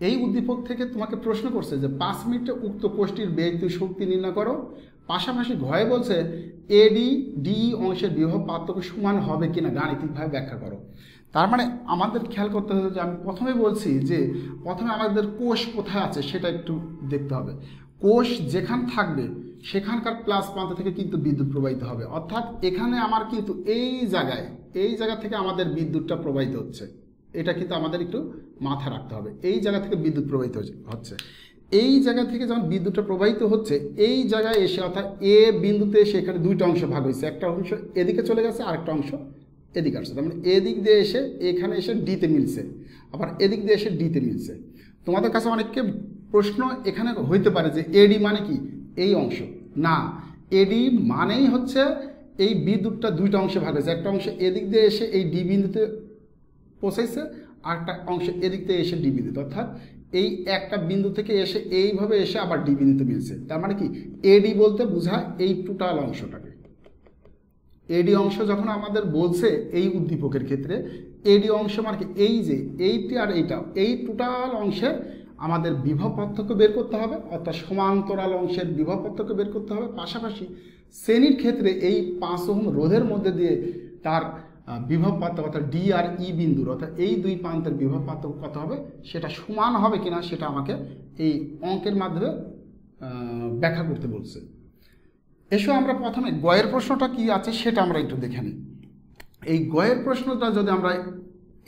এই উদ্দীপক থেকে তোমাকে প্রশ্ন করছে যে 5 মিনিটে উক্ত কোষ্ঠীর ব্যয়িত শক্তি নির্ণয় করো, পাশাপাশি ঘয়ে বলছে এডি ডি অংশের বিভব পার্থক্য সমান হবে কিনা গাণিতিকভাবে ব্যাখ্যা করো। তার মানে আমাদের খেয়াল করতে হবে যে আমি প্রথমে বলছি যে প্রথমে আমাদের কোষ কোথায় আছে সেটা একটু দেখতে হবে। কোষ যেখান থাকবে সেখানকার প্লাস প্রান্ত থেকে কিন্তু বিদ্যুৎ প্রবাহিত হবে, অর্থাৎ এখানে আমার কিন্তু এই জায়গা থেকে আমাদের বিদ্যুৎটা প্রবাহিত হচ্ছে, এটা কিন্তু আমাদের একটু মাথায় রাখতে হবে। এই জায়গা থেকে বিদ্যুৎ প্রবাহিত হচ্ছে, এই জায়গা থেকে যখন বিদ্যুৎটা প্রবাহিত হচ্ছে এই জায়গায় এসে, অর্থাৎ এ বিন্দুতে এসে এখানে দুইটা অংশ ভাগ হয়েছে, একটা অংশ এদিকে চলে গেছে আরেকটা অংশ এদিকে আসছে। তার মানে এদিক দিয়ে এসে এখানে এসে ডিতে মিলছে, আবার এদিক দিয়ে এসে ডিতে মিলছে। তোমাদের কাছে অনেককে প্রশ্ন এখানে হইতে পারে যে এডি মানে কি এই অংশ, না, এডি মানেই হচ্ছে এই বিদ্যুৎটা দুইটা অংশে ভাগ হয়েছে, একটা অংশ এদিক দিয়ে এসে এই ডি বিন্দুতে পৌঁছাইছে, আরেকটা অংশ এদিক থেকে এসে ডি বিন্দুতে, অর্থাৎ এই একটা বিন্দু থেকে এসে এইভাবে এসে আবার ডি বিন্দুতে মিলছে। তার মানে কি এডি বলতে বোঝায় এই টোটাল অংশটাকে। এডি অংশ যখন আমাদের বলছে এই উদ্দীপকের ক্ষেত্রে, এডি অংশ মানে কি এই যে এইটি আর এইটা, এই টোটাল অংশের আমাদের বিভব পার্থক্য বের করতে হবে, অর্থাৎ সমান্তরাল অংশের বিভব পার্থক্য বের করতে হবে। পাশাপাশি শ্রেণীর ক্ষেত্রে এই 5 ওহম রোধের মধ্যে দিয়ে তার বিভব পার্থক্য অর্থাৎ ডি আর ই বিন্দুর, অর্থাৎ এই দুই প্রান্তের বিভব পার্থক্য কত হবে সেটা সমান হবে কিনা সেটা আমাকে এই অঙ্কের মাধ্যমে ব্যাখ্যা করতে বলছে। এসো আমরা প্রথমে গয়ের প্রশ্নটা কি আছে সেটা আমরা একটু দেখে নিই। এই গয়ের প্রশ্নটা যদি আমরা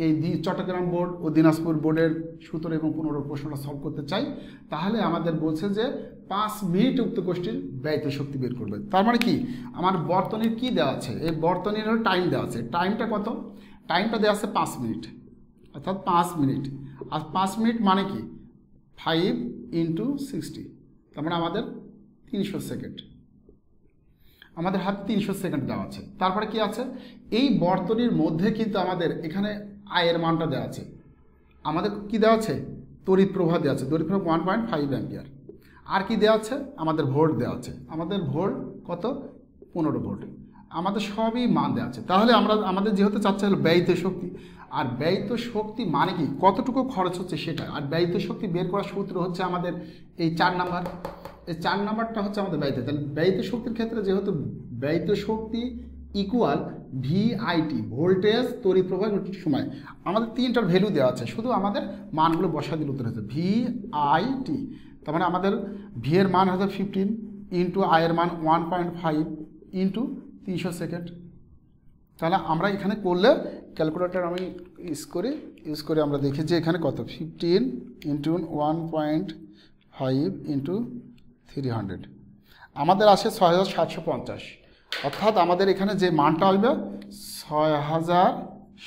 এই চট্টগ্রাম বোর্ড ও দিনাজপুর বোর্ডের 17 এবং 15 প্রশ্নটা সলভ করতে চাই, তাহলে আমাদের বলছে যে 5 মিনিট উক্ত কোষ্ঠীর ব্যয়িত শক্তি বের করবে। তার মানে কি আমার বর্তনীর কি দেওয়া আছে, এই বর্তনীর হলো টাইম দেওয়া আছে। টাইমটা কত, টাইমটা দেওয়া আছে 5 মিনিট, অর্থাৎ 5 মিনিট। আর 5 মিনিট মানে কি 5 × 60, তার মানে আমাদের 300 সেকেন্ড, আমাদের হাতে 300 সেকেন্ড দেওয়া আছে। তারপরে কি আছে, এই বর্তনীর মধ্যে কিন্তু আমাদের এখানে আয়ের মানটা দেওয়া আছে, আমাদের কি দেওয়া আছে তড়িৎ প্রবাহ দেওয়া আছে, তড়িৎ প্রবাহ 1.5 অ্যাম্পিয়ার। আর কি দেওয়া আছে আমাদের ভোল্ট দেওয়া আছে, আমাদের ভোল্ট কত 15 ভোল্ট, আমাদের সবই মান দেওয়া আছে। তাহলে আমাদের যেহেতু চাচ্ছে হলো ব্যয়িত শক্তি, আর ব্যয়িত শক্তি মানে কি কতটুকু খরচ হচ্ছে সেটা, আর ব্যয়িত শক্তি বের করার সূত্র হচ্ছে আমাদের এই 4 নাম্বার, এই 4 নাম্বারটা হচ্ছে আমাদের ব্যয়িত। তাহলে ব্যয়িত শক্তির ক্ষেত্রে যেহেতু ব্যয়িত শক্তি ইকুয়াল ভিআইটি, ভোল্টেজ তড়িৎ প্রবাহ সময়, আমাদের 3টার ভ্যালু দেওয়া আছে, শুধু আমাদের মানগুলো বসা দিলে উত্তর হচ্ছে ভিআইটি। তার মানে আমাদের ভি এর মান হচ্ছে 15 ইন্টু আয়ের মান 1.5 ইন্টু 300 সেকেন্ড। তাহলে আমরা এখানে করলে ক্যালকুলেটর আমি ইউজ করে আমরা দেখি যে এখানে কত 15 ইন্টু 1.5 ইন্টু 300, আমাদের আসে 6750, অর্থাৎ আমাদের এখানে যে মানটা আসবে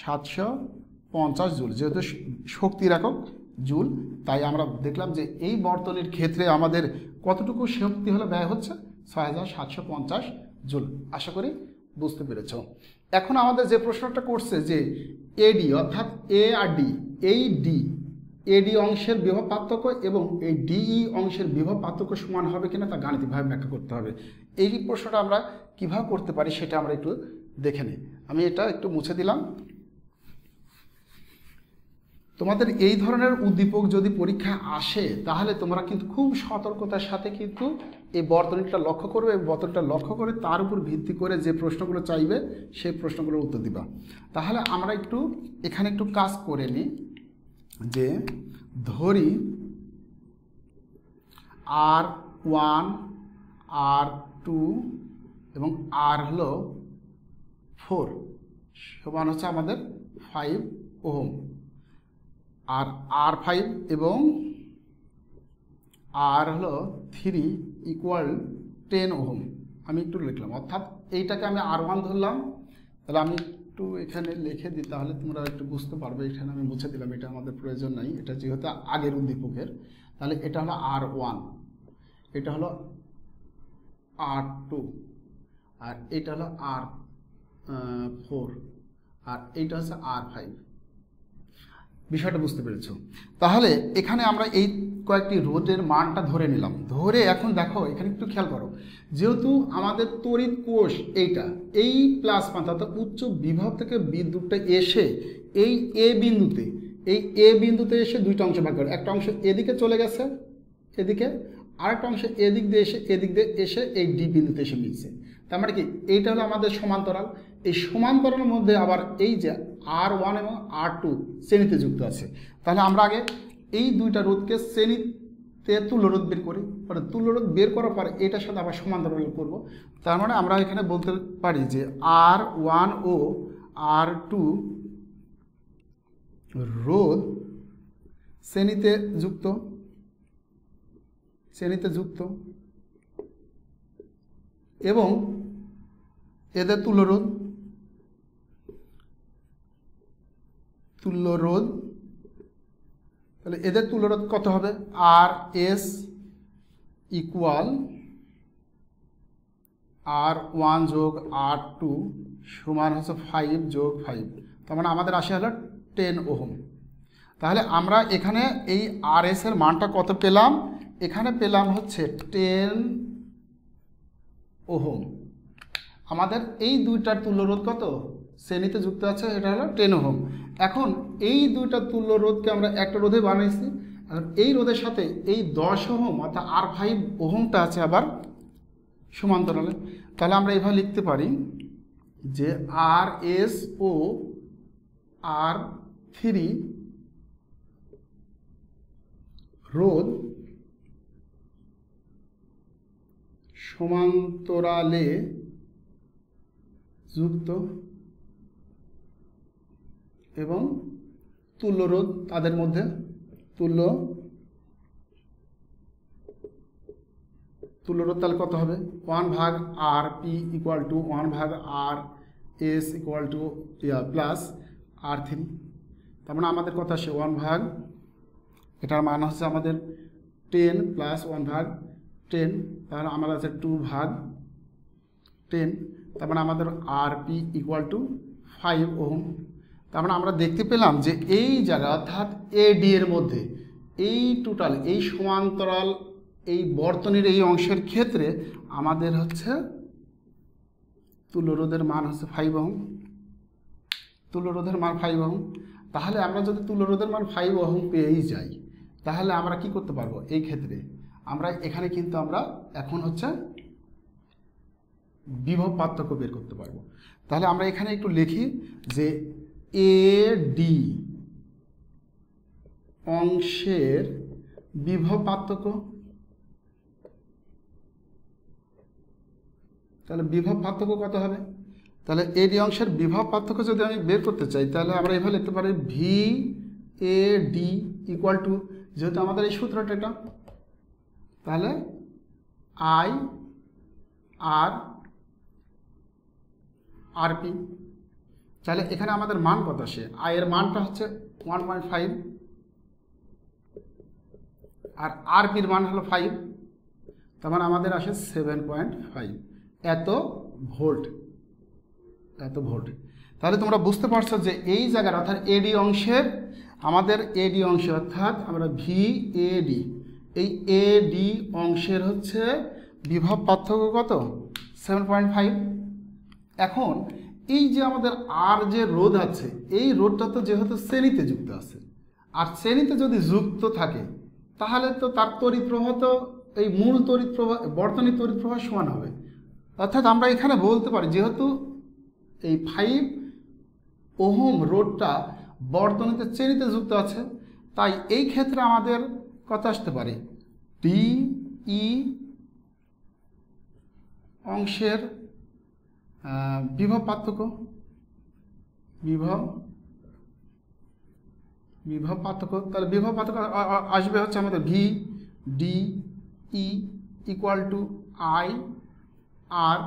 6750 জুল, যেহেতু শক্তির একক জুল, তাই আমরা দেখলাম যে এই বর্তনীর ক্ষেত্রে আমাদের কতটুকু শক্তি হলে ব্যয় হচ্ছে 6750 জুল। আশা করি বুঝতে পেরেছ। এখন আমাদের যে প্রশ্নটা করছে যে এডি অর্থাৎ এ আর ডি, এই এডি অংশের বিভব পার্থক্য এবং এই ডিই অংশের বিভব পার্থক্য সমান হবে কিনা তা গাণিতিকভাবে ব্যাখ্যা করতে হবে। এই প্রশ্নটা আমরা কিভাবে করতে পারি সেটা আমরা একটু দেখে নিই। আমি এটা একটু মুছে দিলাম। তোমাদের এই ধরনের উদ্দীপক যদি পরীক্ষা আসে তাহলে তোমরা কিন্তু খুব সতর্কতার সাথে কিন্তু এই বর্তনীটা লক্ষ্য করবে, এই বর্তনীটা লক্ষ্য করে তার উপর ভিত্তি করে যে প্রশ্নগুলো চাইবে সেই প্রশ্নগুলোর উত্তর দিবা। তাহলে আমরা একটু এখানে একটু কাজ করে নিই, যে ধরি R1 R2 এবং R হলো 4 সমান হচ্ছে আমাদের 5 ওহম, আর R5 এবং আর হলো 3 ইকুয়াল 10 ওহম। আমি একটু লিখলাম, অর্থাৎ এইটাকে আমি R1 ধরলাম। তাহলে আমি একটু এখানে লিখে দিই, তাহলে তোমরা একটু বুঝতে পারবে। এখানে আমি মুছে দিলাম, এটা আমাদের প্রয়োজন নাই, এটা যেহেতু আগের উদ্দীপকের। তাহলে এটা হলো R1, এটা হলো R2, আর এটা হলো R4, আর এইটা হচ্ছে R5। বিষয়টা বুঝতে পেরেছো? তাহলে এখানে আমরা এই কয়েকটি রোধের মানটা ধরে নিলাম। ধরে এখন দেখো এখানে একটু খেয়াল করো, যেহেতু আমাদের তড়িৎ কোষ এইটা, এই প্লাস প্রান্ত অর্থাৎ উচ্চ বিভব থেকে বিদ্যুৎটা এসে এই এ বিন্দুতে এসে দুইটা অংশ ভাগ করে। একটা অংশ এদিকে চলে গেছে এদিকে, আরেকটা অংশ এদিক দিয়ে এসে এই ডি বিন্দুতে এসে মিলছে। তার মানে কি, এইটা হলো আমাদের সমান্তরাল। এই সমান্তরালের মধ্যে আবার এই যে R1 এবং R2 শ্রেণীতে যুক্ত আছে। তাহলে আমরা আগে এই দুইটা রোধকে শ্রেণীতে তুল্যরোধ বের করি, তুল্যরোধ বের করার পরে এটার সাথে আবার সমান্তরাল করব। তার মানে আমরা এখানে বলতে পারি যে R1 ও R2 রোধ শ্রেণীতে যুক্ত এবং এদের তুল্যরোধ তাহলে এদের তুল্যরোধ কত হবে? RS ইকুয়াল R1 যোগ R2 সমান হচ্ছে 5 যোগ 5। তার মানে আমাদের আসে হলো 10 ওহম। তাহলে আমরা এখানে এই RS এর মানটা কত পেলাম? এখানে পেলাম হচ্ছে 10 ওহম। আমাদের এই দুইটার তুল্যরোধ কত? শ্রেণীতে যুক্ত আছে, এটা হলো 10 ওহম। এখন এই দুইটা তুল্যরোধকে আমরা একটা রোধে বানিয়েছি। এখন এই রোধের সাথে এই 10 ওহম অর্থাৎ R5 ওহমটা আছে আবার সমান্তরালে। তাহলে আমরা এইভাবে লিখতে পারি যে RS ও R3 রোধ সমান্তরালে যুক্ত এবং তুল্যরোধ তাদের মধ্যে তুল্যরোধ তাহলে কত হবে? 1/RP equal to 1/RS equal to plus R3। তার মানে আমাদের কথা আসে 1/, এটার মান হচ্ছে আমাদের 10 প্লাস 1/10, তাহলে আমার আছে 2/10। তার মানে আমাদের RP ইকুয়াল টু 5 ওহম। তার মানে আমরা দেখতে পেলাম যে এই জায়গা অর্থাৎ AD এর মধ্যে এই টোটাল এই সমান্তরাল এই বর্তনীর এই অংশের ক্ষেত্রে আমাদের হচ্ছে তুল্যরোধের মান হচ্ছে 5 ওহম। তুল্যরোধের মান 5 ওহম। তাহলে আমরা যদি তুল্যরোধের মান 5 ওহম পেয়েই যাই, তাহলে আমরা কি করতে পারবো? এই ক্ষেত্রে আমরা এখানে কিন্তু আমরা এখন হচ্ছে বিভব পার্থক্য বের করতে পারবো। তাহলে আমরা এখানে একটু লিখি যে AD অংশের বিভব পার্থক্য। তাহলে বিভব পার্থক্য কত হবে? তাহলে AD অংশের বিভব পার্থক্য যদি আমি বের করতে চাই, তাহলে আমরা এভাবে লিখতে পারি VAD ইকুয়াল টু, যেহেতু আমাদের এই সূত্রটা এটা, তাহলে IRP। তাহলে এখানে আমাদের মান কত আসে? I এর মানটা হচ্ছে 1.5 আর RP এর মান হলো 5। তার মানে আমাদের আসে 7.5 এত ভোল্ট। তাহলে তোমরা বুঝতে পারছো যে এই জায়গার অর্থাৎ AD অংশের আমাদের AD অংশ অর্থাৎ আমরা VAD এই AD অংশের হচ্ছে বিভব পার্থক্য কত? 7.5। এখন এই যে আমাদের আর যে রোধ আছে, এই রোধটা তো যেহেতু শ্রেণীতে যুক্ত আছে, আর শ্রেণীতে যদি যুক্ত থাকে তাহলে তো তার তড়িৎ প্রবাহ তো এই মূল তড়িৎ প্রবাহ বর্তনী তড়িৎ প্রবাহ সমান হবে। অর্থাৎ আমরা এখানে বলতে পারি যেহেতু এই 5 ওহম রোধটা বর্তনীতে শ্রেণীতে যুক্ত আছে, তাই এই ক্ষেত্রে আমাদের কথা আসতে পারে DE অংশের বিভব পার্থক্য তাহলে বিভব পার্থক্য আসবে হচ্ছে আমাদের D E equal to I R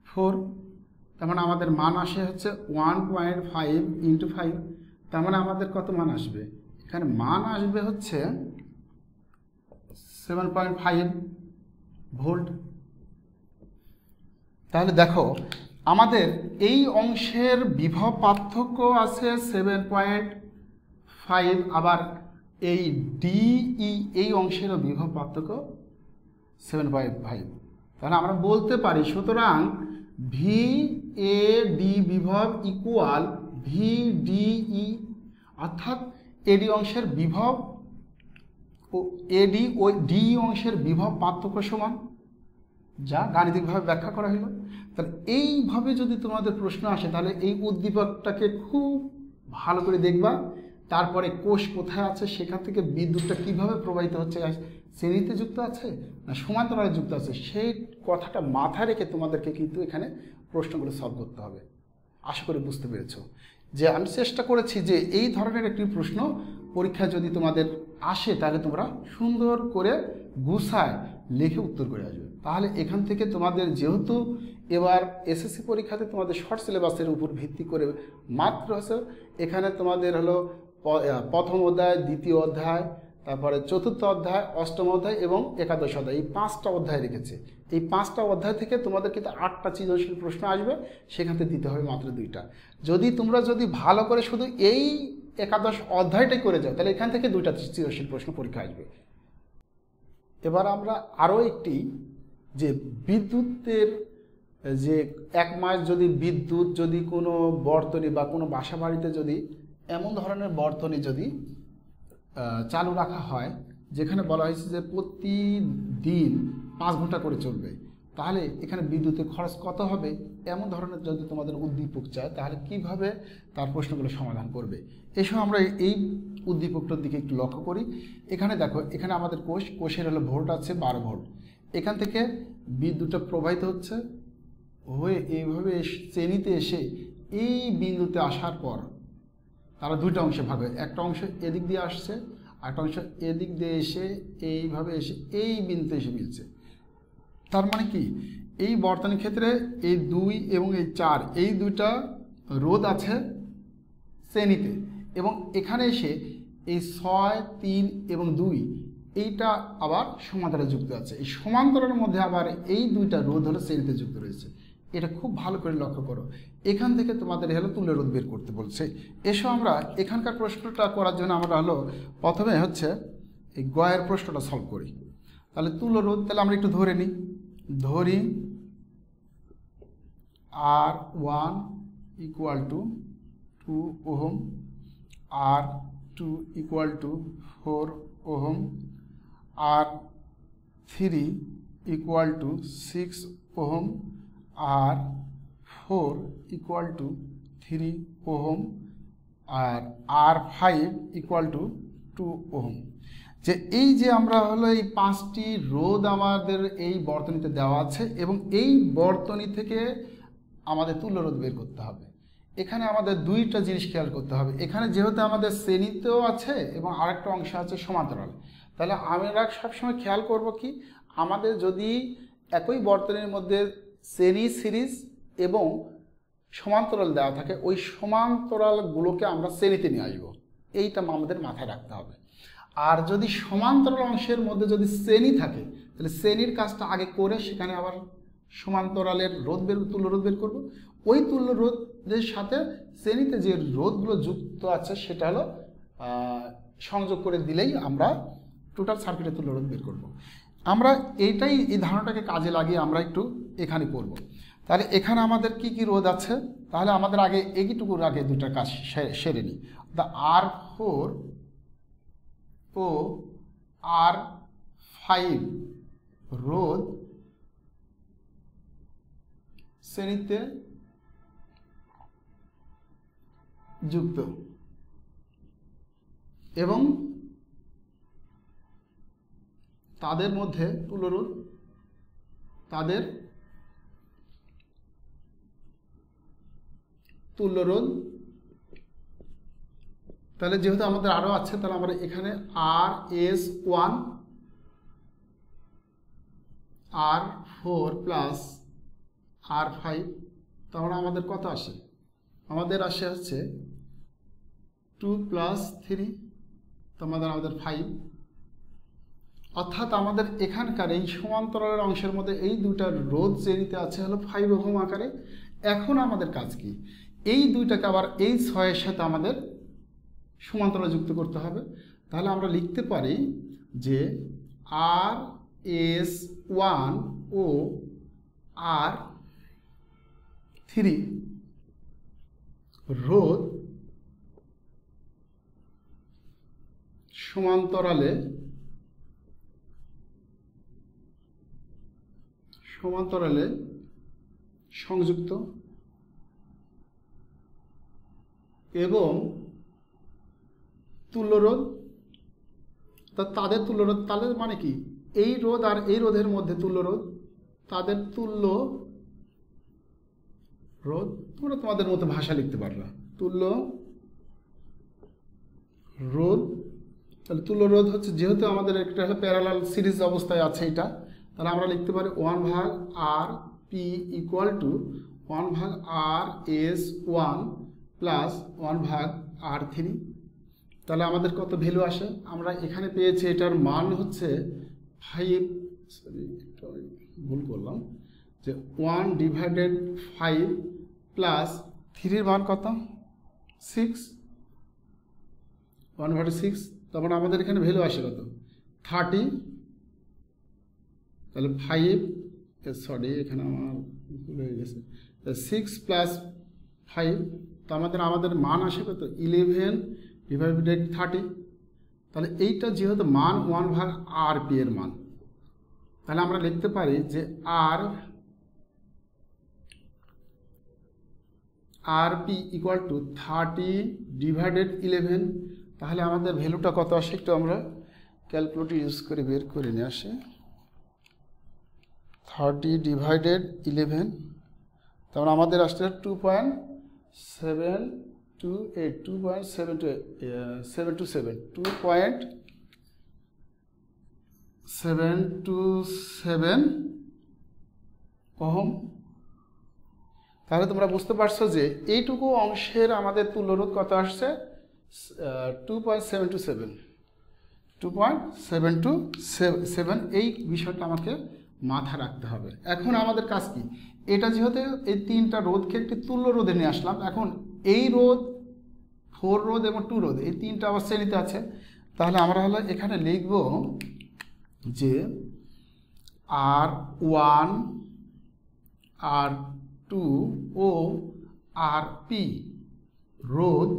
4, তার মানে আমাদের মান আসে হচ্ছে 1.5 ইন্টু 5, তার মানে আমাদের কত মান আসবে? এখানে মান আসবে হচ্ছে 7.5 ভোল্ট। তাহলে দেখো আমাদের এই অংশের বিভব পার্থক্য আছে 7.5, আবার এই ডিই এই অংশেরও বিভব পার্থক্য 7.5। তাহলে আমরা বলতে পারি সুতরাং ভি এ ডি বিভব ইকুয়াল ভি ডিই, অর্থাৎ এডি অংশের বিভব ও এডি ও ডি অংশের বিভব পার্থক্য সমান, যা গাণিতিকভাবে ব্যাখ্যা করা হলো। তাহলে এইভাবে যদি তোমাদের প্রশ্ন আসে তাহলে এই উদ্দীপকটাকে খুব ভালো করে দেখবা, তারপরে কোষ কোথায় আছে, সেখান থেকে বিদ্যুৎটা কিভাবে প্রবাহিত হচ্ছে, শ্রেণীতে যুক্ত আছে না সমান্তরালে যুক্ত আছে, সেই কথাটা মাথায় রেখে তোমাদেরকে কিন্তু এখানে প্রশ্নগুলো সলভ করতে হবে। আশা করি বুঝতে পেরেছো যে আমি চেষ্টা করেছি যে এই ধরনের একটি প্রশ্ন পরীক্ষায় যদি তোমাদের আসে তাহলে তোমরা সুন্দর করে গুছায় লিখে উত্তর করে আসবে। তাহলে এখান থেকে তোমাদের যেহেতু এবার এসএসসি পরীক্ষাতে তোমাদের শর্ট সিলেবাসের উপর ভিত্তি করে মাত্র হচ্ছে এখানে তোমাদের হলো প্রথম অধ্যায়, দ্বিতীয় অধ্যায়, তারপরে চতুর্থ অধ্যায়, অষ্টম অধ্যায় এবং একাদশ অধ্যায়, এই 5টা অধ্যায় রেখেছে। এই 5টা অধ্যায় থেকে তোমাদের কিন্তু 8টা সৃজনশীল প্রশ্ন আসবে, সেখান থেকে দিতে হবে মাত্র 2টা। তোমরা যদি ভালো করে শুধু এই একাদশ অধ্যায়টাই করে যাও তাহলে এখান থেকে 2টা সৃজনশীল প্রশ্ন পরীক্ষা আসবে। এবার আমরা আরও একটি যে বিদ্যুতের যে 1 মাস যদি বিদ্যুৎ যদি কোনো বর্তনী বা কোনো বাসা বাড়িতে যদি এমন ধরনের বর্তনী যদি চালু রাখা হয় যেখানে বলা হয়েছে যে প্রতিদিন 5 ঘন্টা করে চলবে, তাহলে এখানে বিদ্যুতের খরচ কত হবে? এমন ধরনের যদি তোমাদের উদ্দীপক চায় তাহলে কিভাবে তার প্রশ্নগুলো সমাধান করবে, এসব আমরা এই উদ্দীপকটার দিকে একটু লক্ষ্য করি। এখানে দেখো, এখানে আমাদের কোষের হলো ভোল্ট আছে 12 ভোল্ট, এখান থেকে বিদ্যুৎটা প্রবাহিত হচ্ছে হয়ে এইভাবে শ্রেণীতে এসে এই বিন্দুতে আসার পর তারা 2টা অংশে ভাগ হয়, একটা অংশ এদিক দিয়ে আসছে, আরেকটা অংশ এদিক দিয়ে এসে এইভাবে এসে এই বিন্দুতে এসে মিলছে। তার মানে কি, এই বর্তনীর ক্ষেত্রে এই 2 এবং এই 4 এই 2টা রোধ আছে শ্রেণীতে, এবং এখানে এসে এই 6, 3 এবং 2 এইটা আবার সমান্তরালে যুক্ত আছে। এই সমান্তরালের মধ্যে আবার এই 2টা রোধ হলো শ্রেণীতে যুক্ত রয়েছে। এটা খুব ভালো করে লক্ষ্য করো। এখান থেকে তোমাদের হলো তুল্য রোধ বের করতে বলছে। এসো আমরা এখানকার প্রশ্নটা করার জন্য আমরা হলো প্রথমে হচ্ছে এই গয়ের প্রশ্নটা সলভ করি। তাহলে তুল্য রোধ, তাহলে আমরা একটু ধরে নিই, ধরি R1 equal to 2 ohm, R2 equal to 4 ohm, R3 equal to 6 ohm, R4 equal to 3 ohm, আর R5 ইকুয়াল টু 2 ওহম। যে এই যে আমরা হলো এই 5টি রোধ আমাদের এই বর্তনীতে দেওয়া আছে এবং এই বর্তনী থেকে আমাদের তুল্য রোধ বের করতে হবে। এখানে আমাদের 2টা জিনিস খেয়াল করতে হবে। এখানে যেহেতু আমাদের শ্রেণীতেও আছে এবং আরেকটা অংশ আছে সমান্তরাল, তাহলে আমরা সবসময় খেয়াল করব কি, আমাদের যদি একই বর্তনীর মধ্যে শ্রেণী, সিরিজ এবং সমান্তরাল দেওয়া থাকে, ওই সমান্তরালগুলোকে আমরা শ্রেণীতে নিয়ে আসবো, এইটা আমাদের মাথায় রাখতে হবে। আর যদি সমান্তরাল অংশের মধ্যে যদি শ্রেণী থাকে তাহলে শ্রেণীর কাজটা আগে করে সেখানে আবার সমান্তরালের তুল্য রোধ বের করবো। ওই তুল্য রোধের সাথে শ্রেণীতে যে রোধগুলো যুক্ত আছে সেটা হলো সংযোগ করে দিলেই আমরা টোটাল সার্কিটের তুল্য রোধ বের করবো। আমরা এই ধারণাটাকে কাজে লাগিয়ে আমরা একটু এখানে করব। তাহলে এখানে আমাদের কি কি রোধ আছে, তাহলে আমাদের আগে এইটুকুর আগে 2টা কাজ সেরে নিই। R4 ও R5 রোধ শ্রেণীতে যুক্ত এবং তাদের মধ্যে তুল্য রোধ, তাদের তুল্য রোধ তাহলে যেহেতু আমাদের আরও আছে, তাহলে আমরা এখানে RS1 R4 প্লাস R5, তাহলে আমাদের কত আসে? আমাদের আসে হচ্ছে 2 প্লাস 3, তো আমাদের 5। অর্থাৎ আমাদের এখানকার এই সমান্তরালের অংশের মধ্যে এই দুইটা রোধ শ্রেণীতে আছে হলো 5 ওহম আকারে। এখন আমাদের কাজ কি? এই দুইটাকে আবার এই 6 এর সাথে আমাদের সমান্তরাল যুক্ত করতে হবে। তাহলে আমরা লিখতে পারি যে RS1 ও R3 রোধ সমান্তরালে সংযুক্ত এবং তুল্যরোধ। তাদের তুল্যরোধ, তাদের মানে কি? এই রোধ আর এই রোধের মধ্যে তুল্যরোধ, তাদের তুল্য রোধ। তোমরা তোমাদের মতো ভাষা লিখতে পারবে, তুল্য রোধ। তাহলে তুল্য রোধ হচ্ছে, যেহেতু আমাদের একটা হলো প্যারালাল সিরিজ অবস্থায় আছে এটা, তাহলে আমরা লিখতে পারি 1/RP equal to 1/RS1 plus 1/R3। তাহলে আমাদের কত ভ্যালু আসে? আমরা এখানে পেয়েছি এটার মান হচ্ছে 5, ভুল করলাম, যে 1/5 প্লাস 3 মান কত? 6, 1/6। তারপর আমাদের এখানে ভ্যালু আসে কত? 30। তাহলে 5, এখানে আমার ভুল হয়ে গেছে, 6 প্লাস 5, তো আমাদের মান আসে কত? 11/30। তাহলে এইটা যেহেতু মান 1/RP এর মান, তাহলে আমরা লিখতে পারি যে RP ইকুয়াল টু 30/11। তাহলে আমাদের ভ্যালুটা কত আসে? একটু আমরা ক্যালকুলেটর ইউজ করে বের করে নিয়ে আসি। 30/11, তারপর আমাদের আসছে 2.727 ওহম। তাহলে তোমরা বুঝতে পারছো যে এইটুকু অংশের আমাদের তুল্যরোধ কত আসছে? 2.727। এই বিষয়টা আমাকে মাথা রাখতে হবে। এখন আমাদের কাজ কি? এটা যেহেতু এই তিনটা রোধকে একটি তুল্য রোধে নিয়ে আসলাম, এখন এই রোধ, 4 রোধ এবং 2 রোধ, এই তিনটা আবার শ্রেণীতে আছে। তাহলে আমরা হলো এখানে লিখব যে R1, R2 ও RP রোধ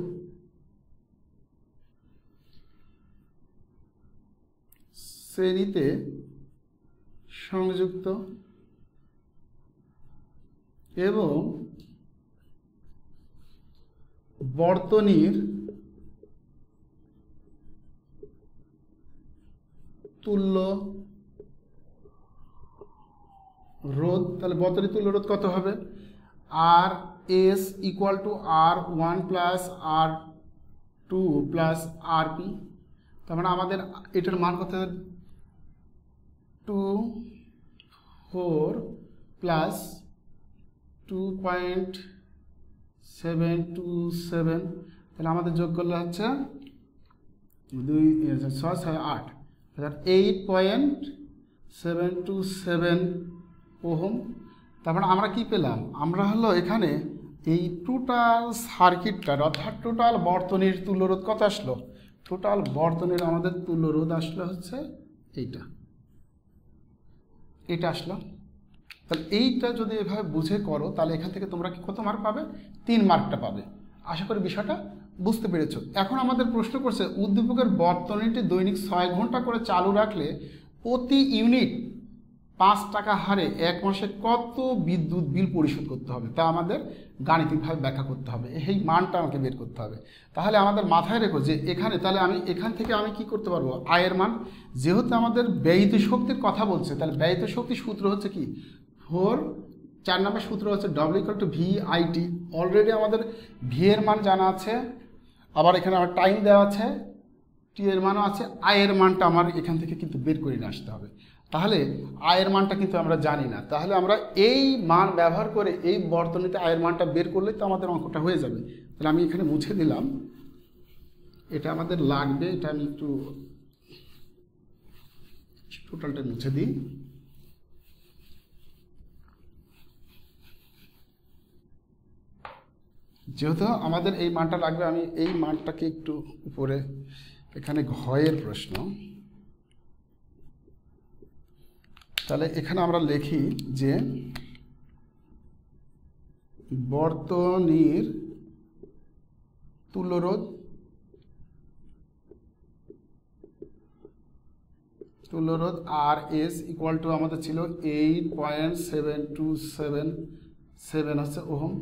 শ্রেণীতে সংযুক্ত এবং বর্তনীর তুল্য রোধ। তাহলে বর্তনীর তুল্য রোধ কত হবে? RS equal to R1 plus R2 plus RP। তার মানে আমাদের এটার মান কত? 2,4 প্লাস 2.727। তাহলে আমাদের যোগ করলে হচ্ছে 8, 8.727 ওহম। তারপরে আমরা কি পেলাম? আমরা হলো এখানে এই টোটাল সার্কিটটার, অর্থাৎ টোটাল বর্তনীর তুল্যরোধ কত আসলো? টোটাল বর্তনীর আমাদের তুল্যরোধ আসলো হচ্ছে এটা আসলো। তাহলে এইটা যদি এভাবে বুঝে করো, তাহলে এখান থেকে তোমরা কত মার্ক পাবে? 3 মার্কটা পাবে। আশা করি বিষয়টা বুঝতে পেরেছ। এখন আমাদের প্রশ্ন করছে, উদ্দীপকের বর্তনীটি দৈনিক 6 ঘন্টা করে চালু রাখলে প্রতি ইউনিট 5 টাকা হারে 1 মাসে কত বিদ্যুৎ বিল পরিশোধ করতে হবে? তা আমাদের গাণিতিকভাবে ব্যাখ্যা করতে হবে, এই মানটা আমাকে বের করতে হবে। তাহলে আমাদের মাথায় রেখো যে এখানে, তাহলে এখান থেকে আমি কি করতে পারবো? আয়ের মান। যেহেতু আমাদের ব্যয়িত শক্তির কথা বলছে, তাহলে ব্যয়িত শক্তির সূত্র হচ্ছে কি? 4 নম্বর সূত্র হচ্ছে W = VIT। অলরেডি আমাদের ভি এর মান জানা আছে, আবার এখানে আমার টাইম দেওয়া আছে, টি এর মানও আছে, আয়ের মানটা আমার এখান থেকে কিন্তু বের করে নিয়ে আসতে হবে। তাহলে আয়ের মানটা কিন্তু আমরা জানি না, তাহলে আমরা এই মান ব্যবহার করে এই বর্তনীতে আয়ের মানটা বের করলেই তো আমাদের অঙ্কটা হয়ে যাবে। তাহলে আমি এখানে মুছে দিলাম, এটা আমাদের লাগবে, এটা আমি একটু টোটালটা মুছে দিই। যেহেতু আমাদের এই মানটা লাগবে, আমি এই মানটাকে একটু উপরে, এখানে ঘয়ের প্রশ্ন, তাহলে এখানে আমরা লিখি যে বর্তনীর তুল্যরোধ আর এস ইকুয়াল টু আমাদের ছিল 8.7277 হচ্ছে ওহম।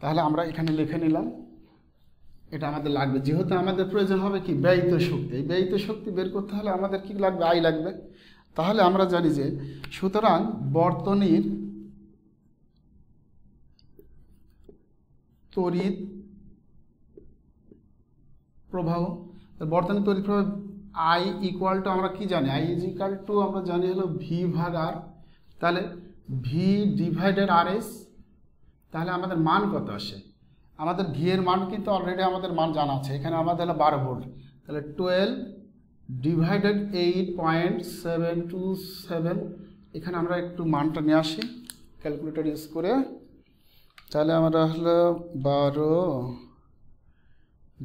তাহলে আমরা এখানে লিখে নিলাম, এটা আমাদের লাগবে। যেহেতু আমাদের প্রয়োজন হবে কি ব্যয়িত শক্তি, এই ব্যয়িত শক্তি বের করতে হলে আমাদের কি লাগবে, আই লাগবে। তাহলে আমরা জানি যে সুতরাং বর্তনীর তড়িৎ প্রবাহ, বর্তনীর তড়িৎ প্রবাহ আই ইকুয়াল টু আমরা কি জানি, আই ইজ ইকুয়াল টু আমরা জানি হলো ভি ভাগ আর, তাহলে ভি ডিভাইডেড আর এস। তাহলে আমাদের মান কত আসে, আমাদের ভি এর মান কিন্তু অলরেডি আমাদের মান জানা আছে, এখানে আমাদের হলো 12 ভোল্ট, তাহলে 12 ডিভাইডেড 8.727, এখানে আমরা একটু মানটা নিয়ে আসি ক্যালকুলেটর ইউজ করে। তাহলে আমরা হলো 12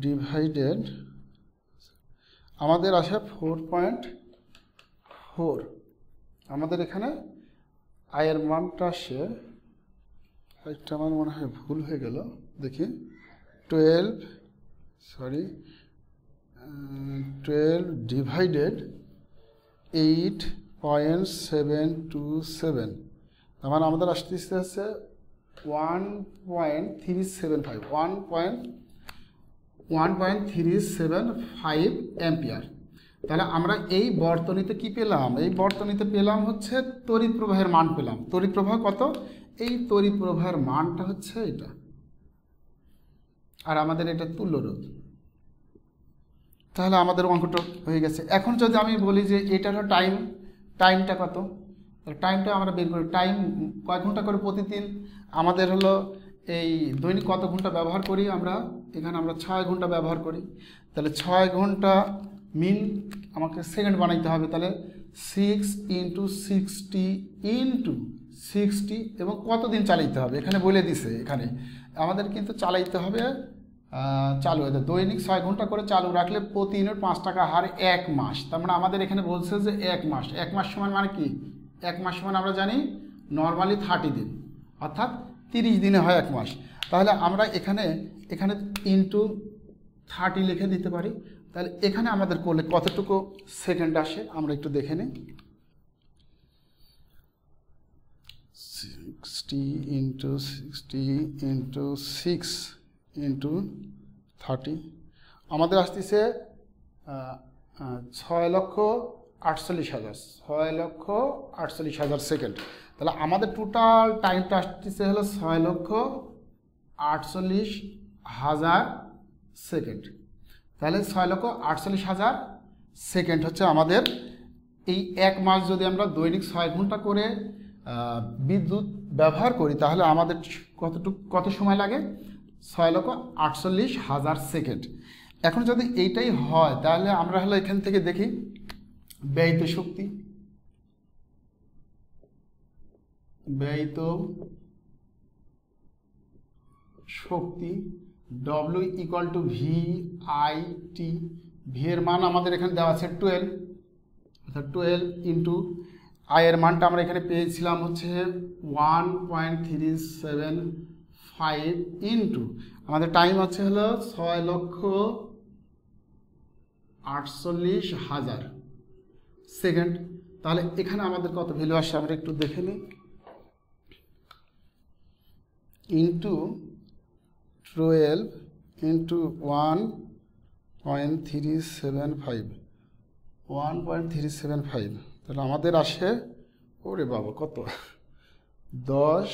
ডিভাইডেড আমাদের আসে 4.4, আমাদের এখানে আয়ের মানটা আসে, একটা আমার মনে হয় ভুল হয়ে গেল, দেখি 12 ডিভাইডেড 8.727, আমার আমাদের আসতেছে হচ্ছে 1.375 অ্যাম্পিয়ার। তাহলে আমরা এই বর্তনীতে কি পেলাম, এই বর্তনীতে পেলাম হচ্ছে তড়িৎ প্রবাহের মান পেলাম। তড়িৎ প্রবাহ কত, এই তড়িৎ প্রবাহের মানটা হচ্ছে এটা, আর আমাদের এটা তুল্যরোধ। তাহলে আমাদের অঙ্কটা হয়ে গেছে। এখন যদি আমি বলি যে এটার টাইমটা কত, তাহলে টাইমটা আমরা বের করি, টাইম কয় ঘন্টা করে প্রতিদিন আমাদের হলো এই দৈনিক কত ঘন্টা ব্যবহার করি আমরা, এখানে আমরা 6 ঘন্টা ব্যবহার করি। তাহলে 6 ঘন্টা মিন আমাকে সেকেন্ড বানাইতে হবে, তাহলে 6 × 60 এবং কতদিন চালাইতে হবে এখানে বলে দিছে, এখানে আমাদের কিন্তু চালাইতে হবে চালু হয়ে যায় দৈনিক 6 ঘন্টা করে চালু রাখলে প্রতি ইউনিট 5 টাকা হারে 1 মাস। তার মানে আমাদের এখানে বলছে যে 1 মাস, 1 মাস সমান মানে কি, 1 মাস সমান আমরা জানি নর্মালি 30 দিন, অর্থাৎ 30 দিনে হয় 1 মাস। তাহলে আমরা এখানে ইন্টু 30 লিখে দিতে পারি। তাহলে এখানে আমাদের করলে কতটুকু সেকেন্ড আসে আমরা একটু দেখে নিই। 60 × 6 × 30 আমাদের আসতেছে 6,48,000 সেকেন্ড। তাহলে আমাদের টোটাল টাইমটা আসতেছে হলো 6,48,000 সেকেন্ড। তাহলে 6,48,000 সেকেন্ড হচ্ছে আমাদের এই 1 মাস। যদি আমরা দৈনিক 6 ঘন্টা করে বিদ্যুৎ ব্যবহার করি তাহলে আমাদের কত সময় লাগে, 6,48,000 সেকেন্ড। এখন যদি এইটাই হয় তাহলে আমরা হলো এখান থেকে দেখি ব্যয়িত শক্তি W equal to VIT। V এর মান আমাদের এখানে দেওয়া আছে 12, অর্থাৎ 12 ইন্টু আয়ের মানটা আমরা এখানে পেয়েছিলাম হচ্ছে 1.375 ইন্টু আমাদের টাইম হচ্ছে হলো 6,48,000 সেকেন্ড। তাহলে এখানে আমাদের কত ভ্যালু আসে আমরা একটু দেখে নিই, ইন্টু 12 ইন্টু 1.375 তাহলে আমাদের আসে, ওরে বাবা কত, 10,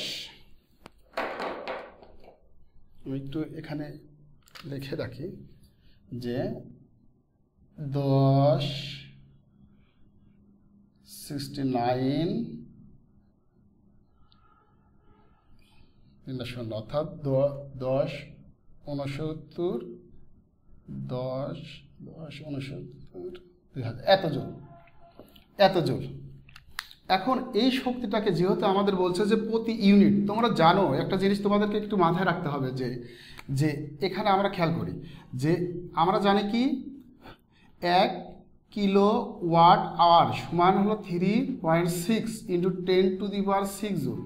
আমি একটু এখানে লিখে রাখি যে 10 69 অর্থাৎ 10 69 10 69 2000 এত জুল। এখন এই শক্তিটাকে যেহেতু আমাদের বলছে যে প্রতি ইউনিট, তোমরা জানো একটা জিনিস তোমাদেরকে একটু মাথায় রাখতে হবে যে এখানে আমরা খেয়াল করি যে আমরা জানি কি 1 কিলো ওয়াট আওয়ার সমান হলো 3.6 ইন্টু 10⁶ জুল।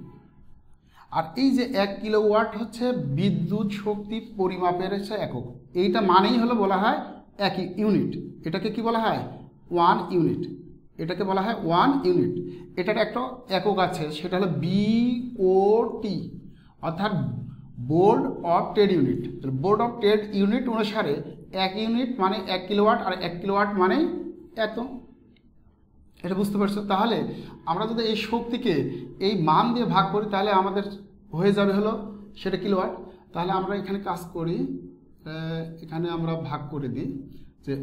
আর এই যে 1 কিলো ওয়াট হচ্ছে বিদ্যুৎ শক্তি পরিমাপের একক। এইটা মানেই হলো বলা হয় এক ইউনিট। এটাকে কি বলা হয়? 1 ইউনিট। এটাকে বলা হয় 1 ইউনিট। এটার একটা একক আছে, সেটা হলো BOT, অর্থাৎ board of trade unit. Board of trade unit অনুসারে 1 ইউনিট মানে 1 কিলোওয়াট, আর 1 কিলোওয়াট মানে এত। এটা বুঝতে পারছো? তাহলে আমরা যদি এই শক্তিকে এই মান দিয়ে ভাগ করি তাহলে আমাদের হয়ে যাবে হলো সেটা কিলোওয়াট। তাহলে আমরা এখানে কাজ করি, এখানে আমরা ভাগ করে দিই যে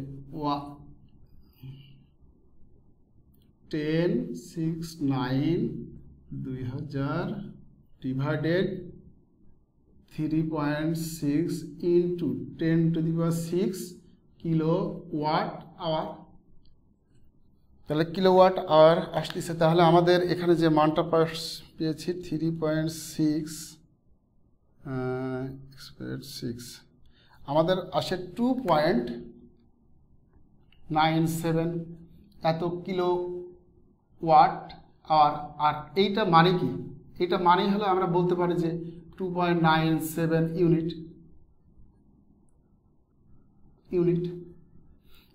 1069 ডিভাইডেড 3.6 ইন্টু 10⁶ কিলোওয়াট আওয়ার। তাহলে কিলোওয়াট আওয়ার আসতেছে। তাহলে আমাদের এখানে যে মানটা পেয়েছি 3.6 আমাদের আসে 2.97 এত কিলোওয়াট আওয়ার। আর এইটা মানে কি? এইটা মানেই হলো আমরা বলতে পারি যে 2.97 ইউনিট।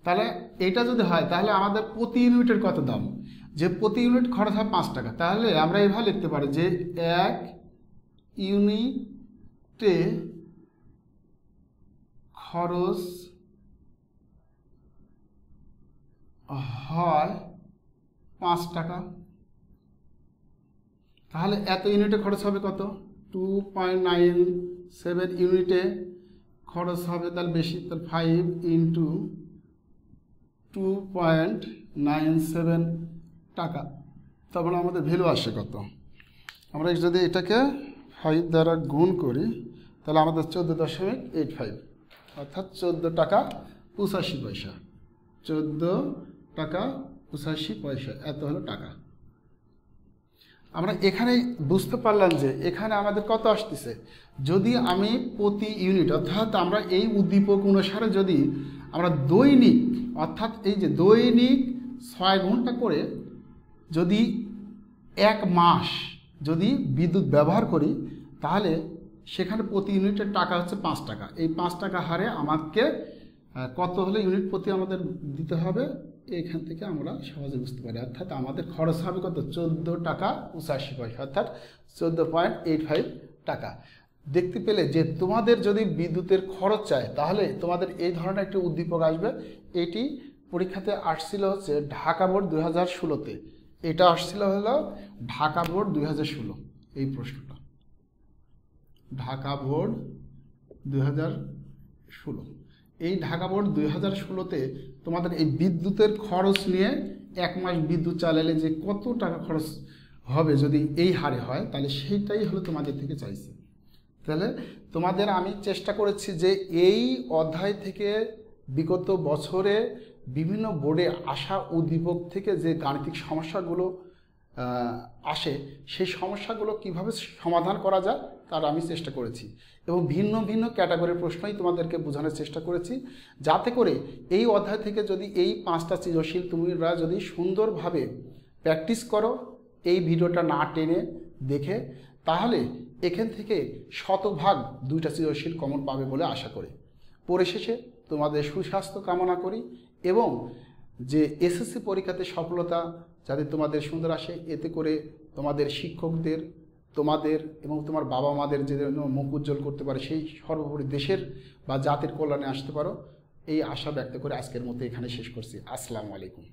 তাহলে এইটা যদি হয় তাহলে আমাদের প্রতি ইউনিটের কত দাম? যে প্রতি ইউনিট খরচ হয় 5 টাকা। তাহলে আমরা এভাবে লিখতে পারি যে 1 ইউনিটে খরচ হয় 5 টাকা। তাহলে এত ইউনিটে খরচ হবে কত? 2.97 ইউনিটে খরচ হবে তাহলে বেশি, তাহলে 5 ইন্টু 2.97 টাকা। তারপরে আমাদের ভ্যালু আসে কত? আমরা যদি এটাকে 5 দ্বারা গুণ করি তাহলে আমাদের 14.85 অর্থাৎ 14 টাকা 85 পয়সা। 14 টাকা 85 পয়সা এত হলো টাকা। আমরা এখানে বুঝতে পারলাম যে এখানে আমাদের কত আসতেছে। যদি আমি প্রতি ইউনিট অর্থাৎ আমরা এই উদ্দীপক অনুসারে যদি আমরা দৈনিক অর্থাৎ এই যে দৈনিক 6 ঘন্টা করে যদি 1 মাস যদি বিদ্যুৎ ব্যবহার করি তাহলে সেখানে প্রতি ইউনিটের টাকা হচ্ছে 5 টাকা। এই 5 টাকা হারে আমাকে কত হলে ইউনিট প্রতি আমাদের দিতে হবে, এখান থেকে আমরা সহজে বুঝতে পারি। অর্থাৎ আমাদের খরচ হবে কত? 14 টাকা 85 পয়সা অর্থাৎ 14.85 টাকা। দেখতে পেলে যে তোমাদের যদি বিদ্যুতের খরচ চায় তাহলে তোমাদের এই ধরনের একটি উদ্দীপক আসবে। এটি পরীক্ষাতে আসছিল হচ্ছে ঢাকা বোর্ড 2016-তে। এটা আসছিল হলো ঢাকা বোর্ড 2016, এই প্রশ্নটা ঢাকা বোর্ড 2016। এই ঢাকা বোর্ড 2016-তে তোমাদের এই বিদ্যুতের খরচ নিয়ে 1 মাস বিদ্যুৎ চালালে যে কত টাকা খরচ হবে যদি এই হারে হয় তাহলে সেইটাই হলো তোমাদের থেকে চাইছে। তাহলে তোমাদের আমি চেষ্টা করেছি যে এই অধ্যায় থেকে বিগত বছরে বিভিন্ন বোর্ডে আসা উদ্দীপক থেকে যে গাণিতিক সমস্যাগুলো আসে সেই সমস্যাগুলো কিভাবে সমাধান করা যায় তার আমি চেষ্টা করেছি এবং ভিন্ন ভিন্ন ক্যাটাগরির প্রশ্নই তোমাদেরকে বোঝানোর চেষ্টা করেছি, যাতে করে এই অধ্যায় থেকে যদি এই 5টা সৃজনশীল তোমরা যদি সুন্দরভাবে প্র্যাকটিস করো এই ভিডিওটা না টেনে দেখে, তাহলে এখান থেকে শতভাগ 2টা সৃজনশীল কমন পাবে বলে আশা করি। পরিশেষে তোমাদের সুস্বাস্থ্য কামনা করি এবং যে এসএসসি পরীক্ষাতে সফলতা যাতে তোমাদের সুন্দর আসে, এতে করে তোমাদের শিক্ষকদের, তোমাদের এবং তোমার বাবা মাদের যে মুখ উজ্জ্বল করতে পারে, সেই সর্বোপরি দেশের বা জাতির কল্যাণে আসতে পারো, এই আশা ব্যক্ত করে আজকের মতো এখানে শেষ করছি। আসসালামু আলাইকুম।